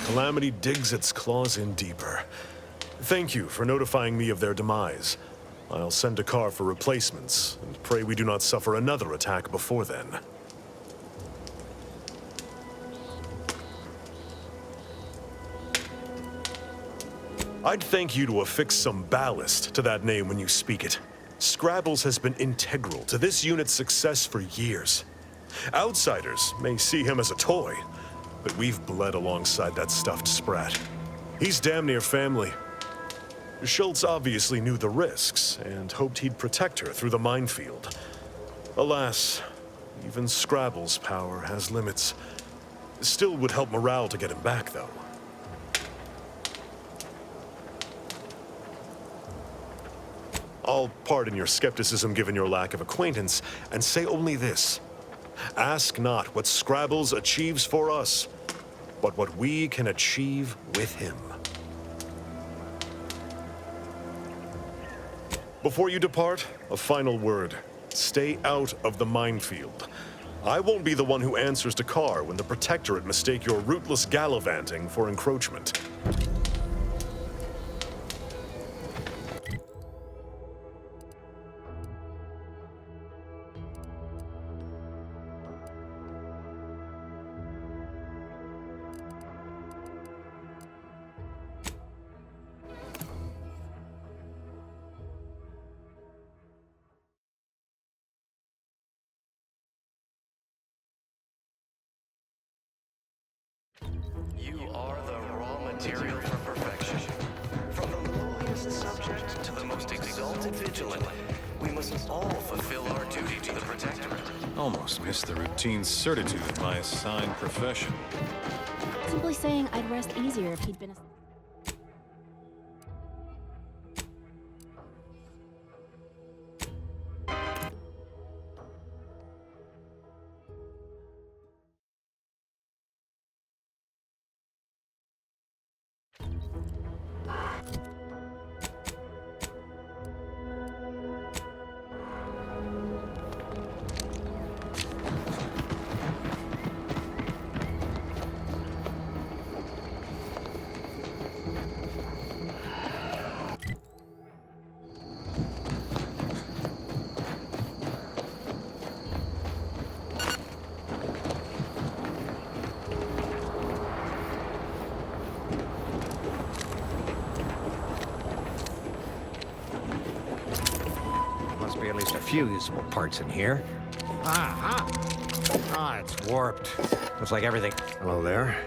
Calamity digs its claws in deeper. Thank you for notifying me of their demise. I'll send a car for replacements, and pray we do not suffer another attack before then. I'd thank you to affix some ballast to that name when you speak it. Scrabbles has been integral to this unit's success for years. Outsiders may see him as a toy, but we've bled alongside that stuffed sprat. He's damn near family. Schultz obviously knew the risks and hoped he'd protect her through the minefield. Alas, even Scrabble's power has limits. Still would help morale to get him back, though. I'll pardon your skepticism given your lack of acquaintance, and say only this. Ask not what Scrabbles achieves for us, but what we can achieve with him. Before you depart, a final word. Stay out of the minefield. I won't be the one who answers to Carr when the Protectorate mistake your rootless gallivanting for encroachment. You are the raw material for perfection. From the lowliest subject to the most exalted vigilant, we must all fulfill our duty to the Protectorate. Almost missed the routine certitude of my assigned profession. Simply saying I'd rest easier if he'd been a... Be at least a few usable parts in here. It's warped. Looks like everything... Hello there.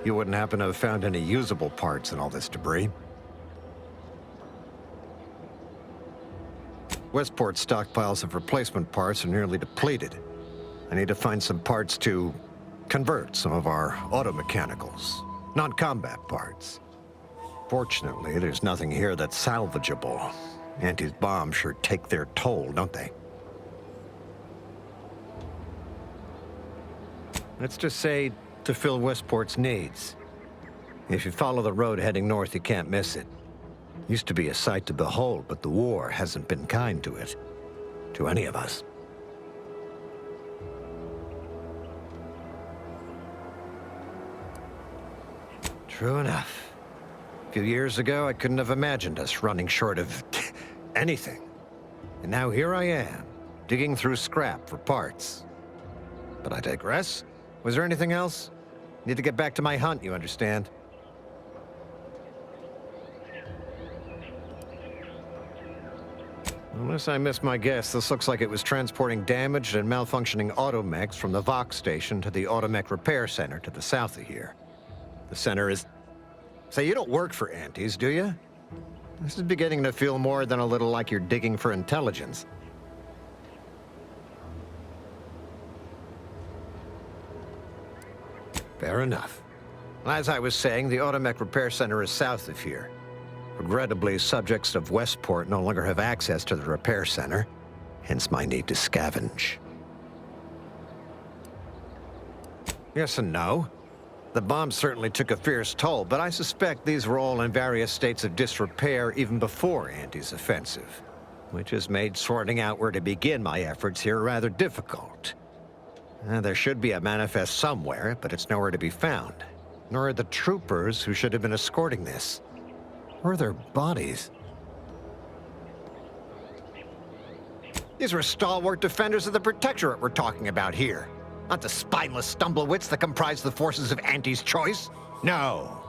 You wouldn't happen to have found any usable parts in all this debris? Westport's stockpiles of replacement parts are nearly depleted. I need to find some parts to convert some of our automechanicals, non-combat parts. Fortunately, there's nothing here that's salvageable. Auntie's bombs sure take their toll, don't they? Let's just say to fill Westport's needs. If you follow the road heading north, you can't miss it. Used to be a sight to behold, but the war hasn't been kind to it. To any of us. True enough. A few years ago, I couldn't have imagined us running short of anything. And now here I am, digging through scrap for parts. But I digress. Was there anything else? Need to get back to my hunt, you understand? Unless I missed my guess, this looks like it was transporting damaged and malfunctioning automechs from the Vox station to the Automech Repair Center to the south of here. The center is... Say, you don't work for Antes, do you? This is beginning to feel more than a little like you're digging for intelligence. Fair enough. As I was saying, the Automech Repair Center is south of here. Regrettably, subjects of Westport no longer have access to the repair center, hence my need to scavenge. Yes and no. The bomb certainly took a fierce toll, but I suspect these were all in various states of disrepair even before Andy's offensive, which has made sorting out where to begin my efforts here rather difficult. There should be a manifest somewhere, but it's nowhere to be found. Nor are the troopers who should have been escorting this. Where are their bodies? These were stalwart defenders of the Protectorate we're talking about here. Not the spineless stumblewits that comprise the forces of Anti's choice. No.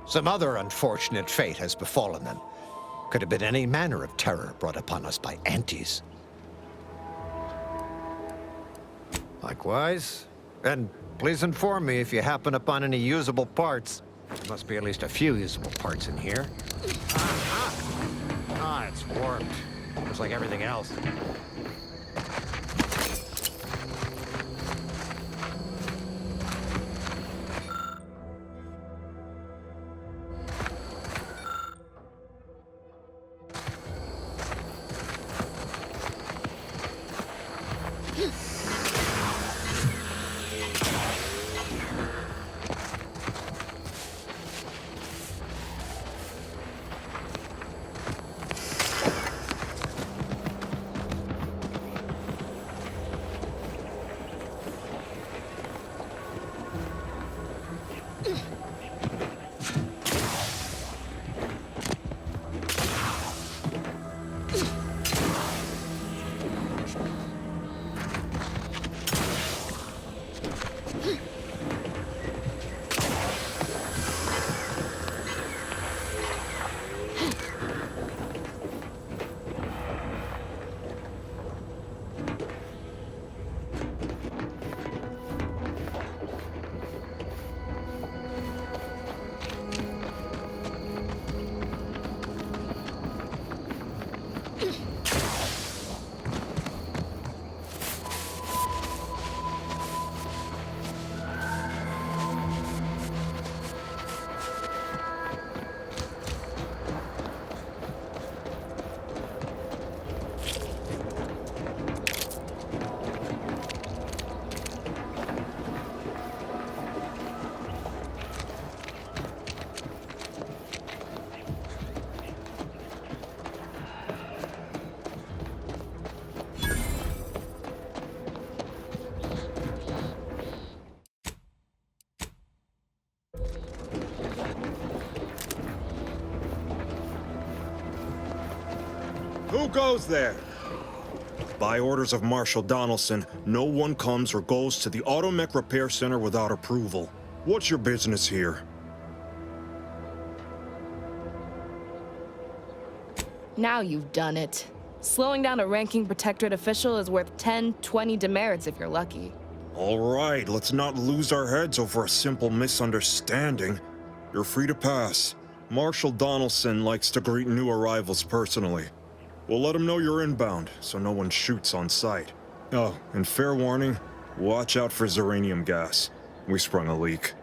Some other unfortunate fate has befallen them. Could have been any manner of terror brought upon us by Antis. Likewise. And please inform me if you happen upon any usable parts. There must be at least a few usable parts in here. It's warped. Just like everything else. Who goes there? By orders of Marshal Donaldson, no one comes or goes to the Automech Repair Center without approval. What's your business here? Now you've done it. Slowing down a ranking protectorate official is worth 10, 20 demerits if you're lucky. All right, let's not lose our heads over a simple misunderstanding. You're free to pass. Marshal Donaldson likes to greet new arrivals personally. We'll let him know you're inbound, so no one shoots on sight. Oh, and fair warning, watch out for Zeranium gas. We sprung a leak.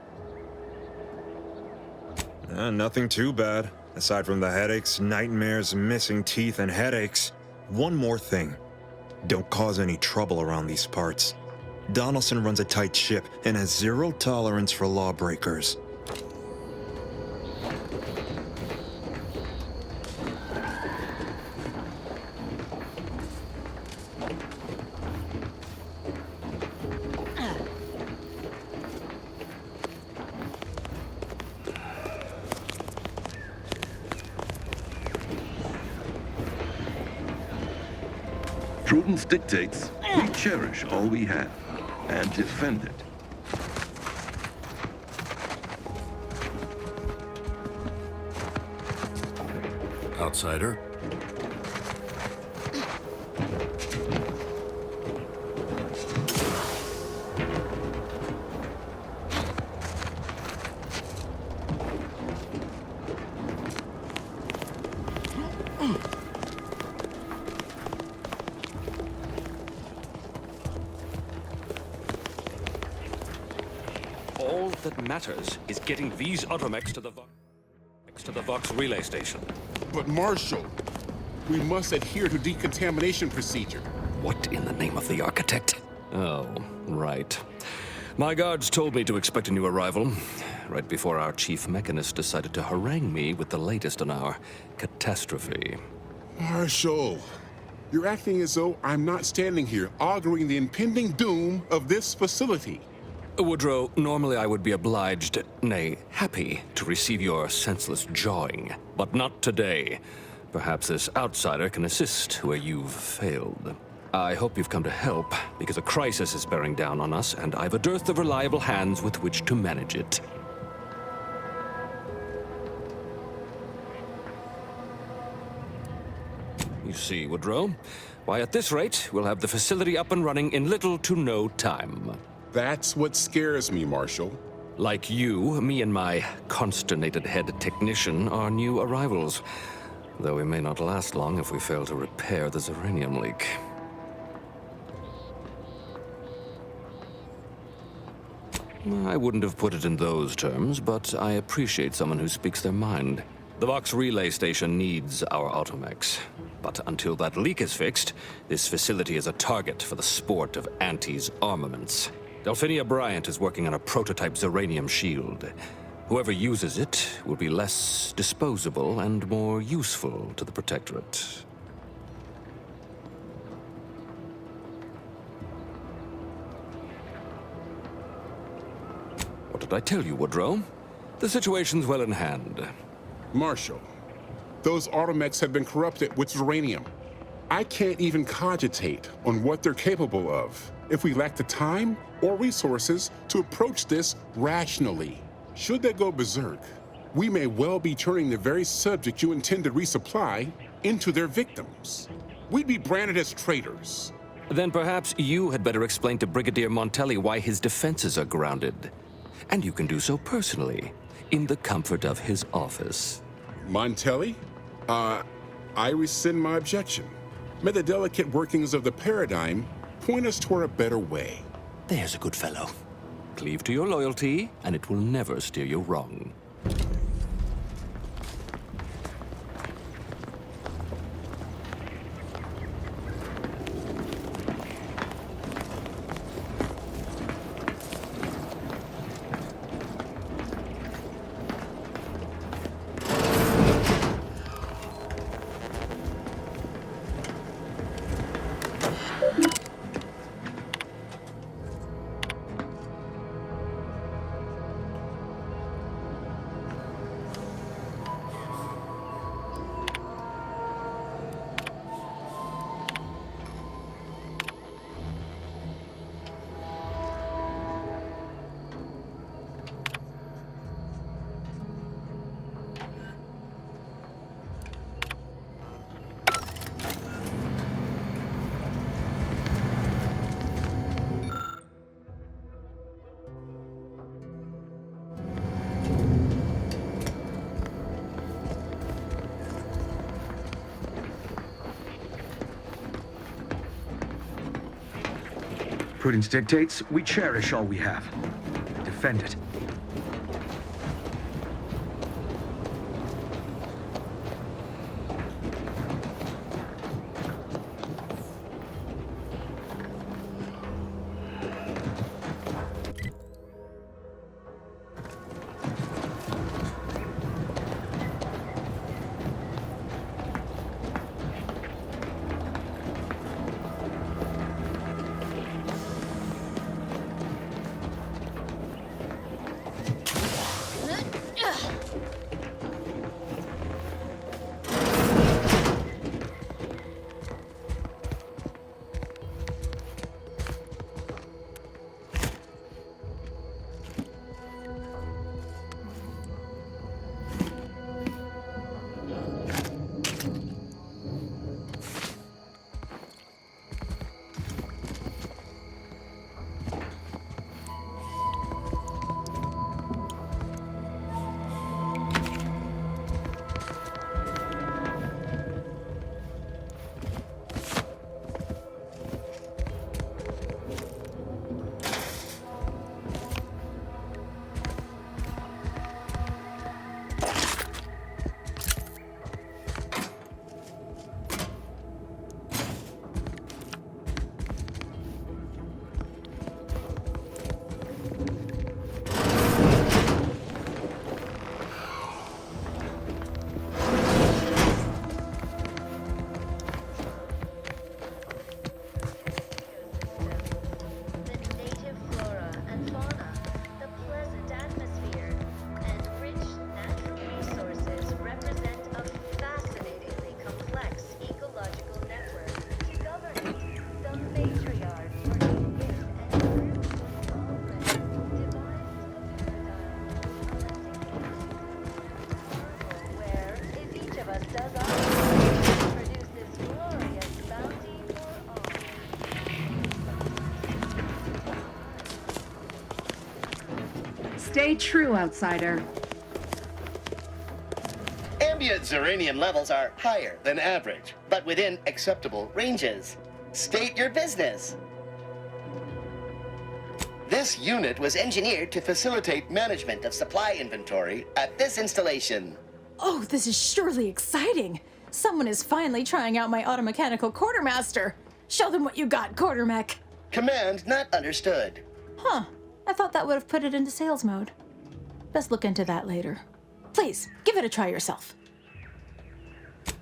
Nothing too bad. Aside from the headaches, nightmares, missing teeth, and headaches. One more thing. Don't cause any trouble around these parts. Donaldson runs a tight ship and has zero tolerance for lawbreakers. Prudence dictates we cherish all we have and defend it. Outsider? All that matters is getting these automechs to the Vox relay station. But Marshal, we must adhere to decontamination procedure. What in the name of the architect? Oh, right. My guards told me to expect a new arrival, right before our chief mechanist decided to harangue me with the latest in our catastrophe. Marshal, you're acting as though I'm not standing here auguring the impending doom of this facility. Woodrow, normally I would be obliged, nay, happy, to receive your senseless jawing. But not today. Perhaps this outsider can assist where you've failed. I hope you've come to help, because a crisis is bearing down on us, and I've a dearth of reliable hands with which to manage it. You see, Woodrow, why at this rate, we'll have the facility up and running in little to no time. That's what scares me, Marshal. Like you, me and my consternated head technician are new arrivals, though we may not last long if we fail to repair the Zeranium leak. I wouldn't have put it in those terms, but I appreciate someone who speaks their mind. The Vox relay station needs our automechs. But until that leak is fixed, this facility is a target for the sport of Anti's armaments. Delphinia Bryant is working on a prototype Zeranium shield. Whoever uses it will be less disposable and more useful to the Protectorate. What did I tell you, Woodrow? The situation's well in hand. Marshal, those automechs have been corrupted with Zeranium. I can't even cogitate on what they're capable of if we lack the time or resources to approach this rationally. Should they go berserk, we may well be turning the very subject you intend to resupply into their victims. We'd be branded as traitors. Then perhaps you had better explain to Brigadier Montelli why his defenses are grounded. And you can do so personally, in the comfort of his office. Montelli? I rescind my objection. May the delicate workings of the paradigm point us toward a better way. There's a good fellow. Cleave to your loyalty, and it will never steer you wrong. Prudence dictates we cherish all we have. Defend it. Stay true, outsider. Ambient zeranium levels are higher than average, but within acceptable ranges. State your business. This unit was engineered to facilitate management of supply inventory at this installation. Oh, this is surely exciting. Someone is finally trying out my automechanical quartermaster. Show them what you got, Quartermech. Command not understood. Huh. I thought that would have put it into sales mode. Best look into that later. Please, give it a try yourself.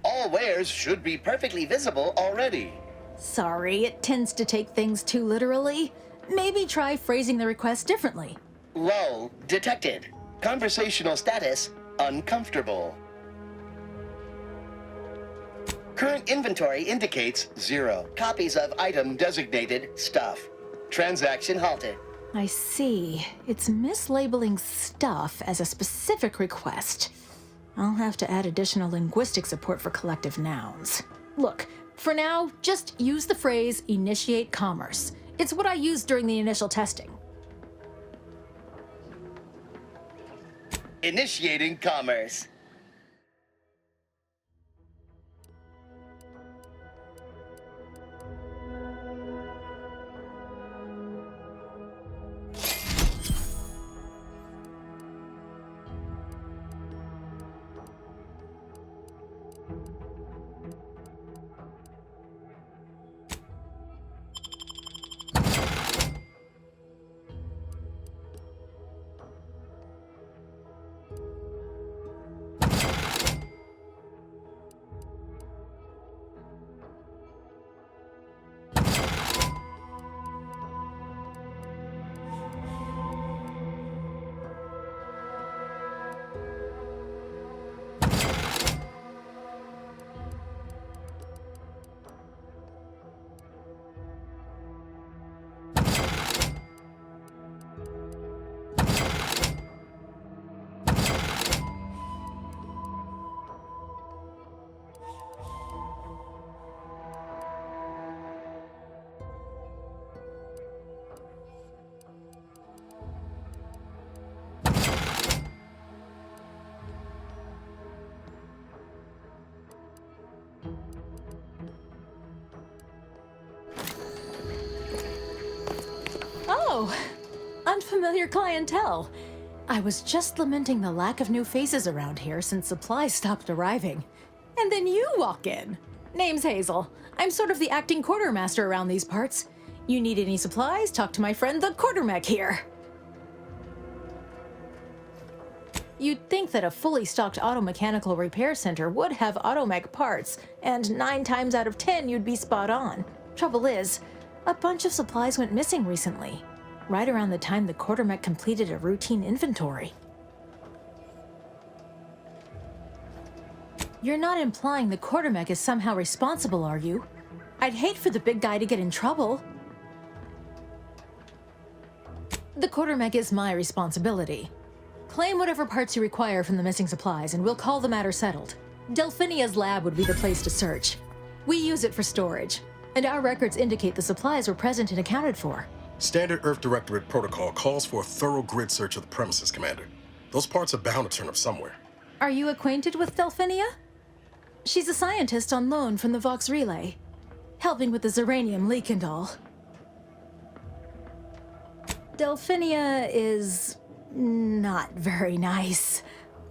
All wares should be perfectly visible already. Sorry, it tends to take things too literally. Maybe try phrasing the request differently. Lull detected. Conversational status uncomfortable. Current inventory indicates 0 copies of item designated stuff. Transaction halted. I see. It's mislabeling stuff as a specific request. I'll have to add additional linguistic support for collective nouns. Look, for now, just use the phrase initiate commerce. It's what I used during the initial testing. Initiating commerce. Oh, unfamiliar clientele. I was just lamenting the lack of new faces around here since supplies stopped arriving. And then you walk in. Name's Hazel. I'm sort of the acting quartermaster around these parts. You need any supplies? Talk to my friend the Quartermech here. You'd think that a fully stocked auto-mechanical repair center would have automech parts, and 9 times out of 10 you'd be spot on. Trouble is, a bunch of supplies went missing recently, right around the time the Quartermech completed a routine inventory. You're not implying the Quartermech is somehow responsible, are you? I'd hate for the big guy to get in trouble. The Quartermech is my responsibility. Claim whatever parts you require from the missing supplies, and we'll call the matter settled. Delphinia's lab would be the place to search. We use it for storage, and our records indicate the supplies were present and accounted for. Standard Earth Directorate protocol calls for a thorough grid search of the premises, Commander. Those parts are bound to turn up somewhere. Are you acquainted with Delphinia? She's a scientist on loan from the Vox Relay, helping with the Zeranium leak and all. Delphinia is not very nice.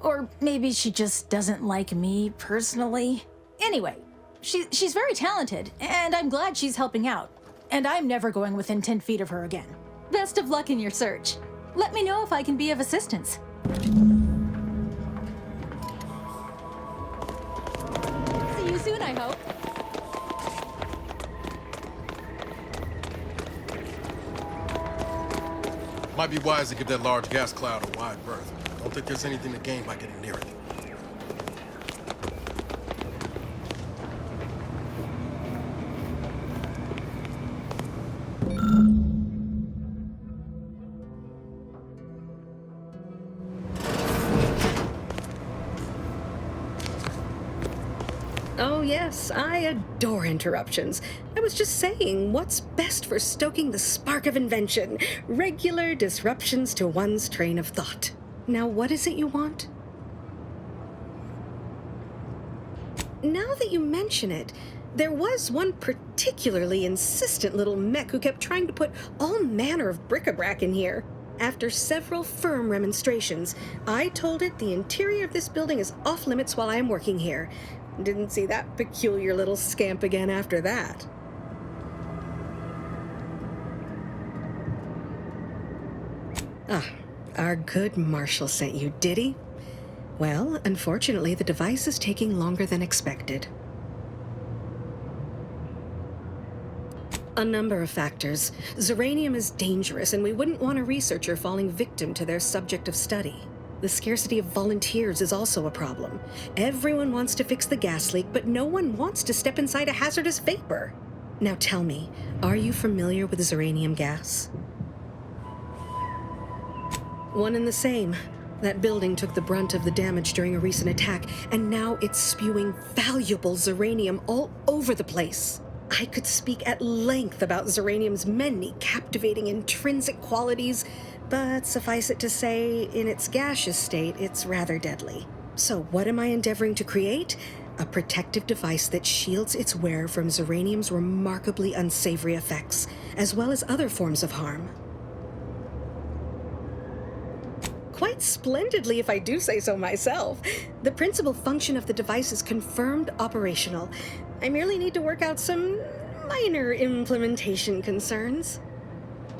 Or maybe she just doesn't like me personally. Anyway, she's very talented, and I'm glad she's helping out. And I'm never going within 10 feet of her again. Best of luck in your search. Let me know if I can be of assistance. See you soon, I hope. Might be wise to give that large gas cloud a wide berth. Don't think there's anything to gain by getting near it. Oh yes, I adore interruptions. I was just saying, what's best for stoking the spark of invention? Regular disruptions to one's train of thought. Now, what is it you want? Now that you mention it, there was one particularly insistent little mech who kept trying to put all manner of bric-a-brac in here. After several firm remonstrations, I told it the interior of this building is off limits while I am working here. Didn't see that peculiar little scamp again after that. Ah, our good Marshall sent you, did he? Well, unfortunately, the device is taking longer than expected. A number of factors. Zeranium is dangerous, and we wouldn't want a researcher falling victim to their subject of study. The scarcity of volunteers is also a problem. Everyone wants to fix the gas leak, but no one wants to step inside a hazardous vapor. Now tell me, are you familiar with Zeranium gas? One and the same. That building took the brunt of the damage during a recent attack, and now it's spewing valuable Zeranium all over the place. I could speak at length about Zeranium's many captivating intrinsic qualities, but suffice it to say, in its gaseous state, it's rather deadly. So what am I endeavoring to create? A protective device that shields its wearer from Zeranium's remarkably unsavory effects, as well as other forms of harm. Quite splendidly, if I do say so myself. The principal function of the device is confirmed operational. I merely need to work out some minor implementation concerns.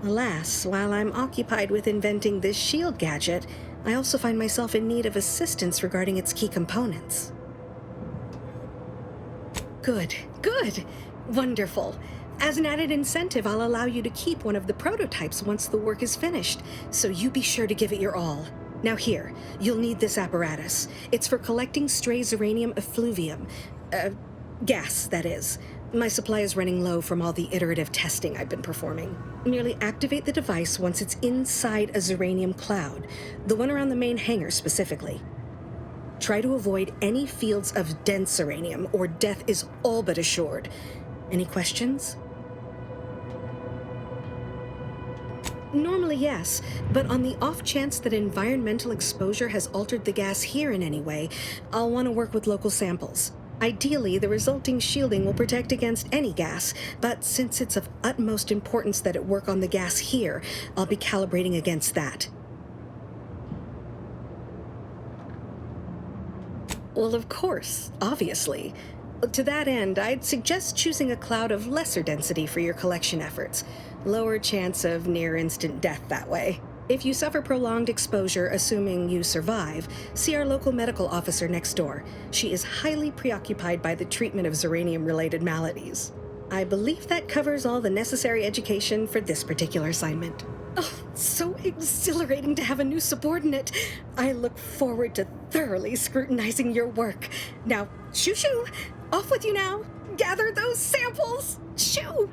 Alas, while I'm occupied with inventing this shield gadget, I also find myself in need of assistance regarding its key components. Good. Wonderful. As an added incentive, I'll allow you to keep one of the prototypes once the work is finished, so you be sure to give it your all. Now here, you'll need this apparatus. It's for collecting stray Zeranium effluvium. Gas, that is. My supply is running low from all the iterative testing I've been performing. Merely activate the device once it's inside a Zeranium cloud, the one around the main hangar specifically. Try to avoid any fields of dense Zeranium, or death is all but assured. Any questions? Normally, yes, but on the off chance that environmental exposure has altered the gas here in any way, I'll want to work with local samples. Ideally, the resulting shielding will protect against any gas, but since it's of utmost importance that it work on the gas here, I'll be calibrating against that. Well, of course, obviously. To that end, I'd suggest choosing a cloud of lesser density for your collection efforts. Lower chance of near-instant death that way. If you suffer prolonged exposure, assuming you survive, see our local medical officer next door. She is highly preoccupied by the treatment of Zeranium-related maladies. I believe that covers all the necessary education for this particular assignment. Oh, so exhilarating to have a new subordinate. I look forward to thoroughly scrutinizing your work. Now, shoo-shoo! Off with you now! Gather those samples! Shoo!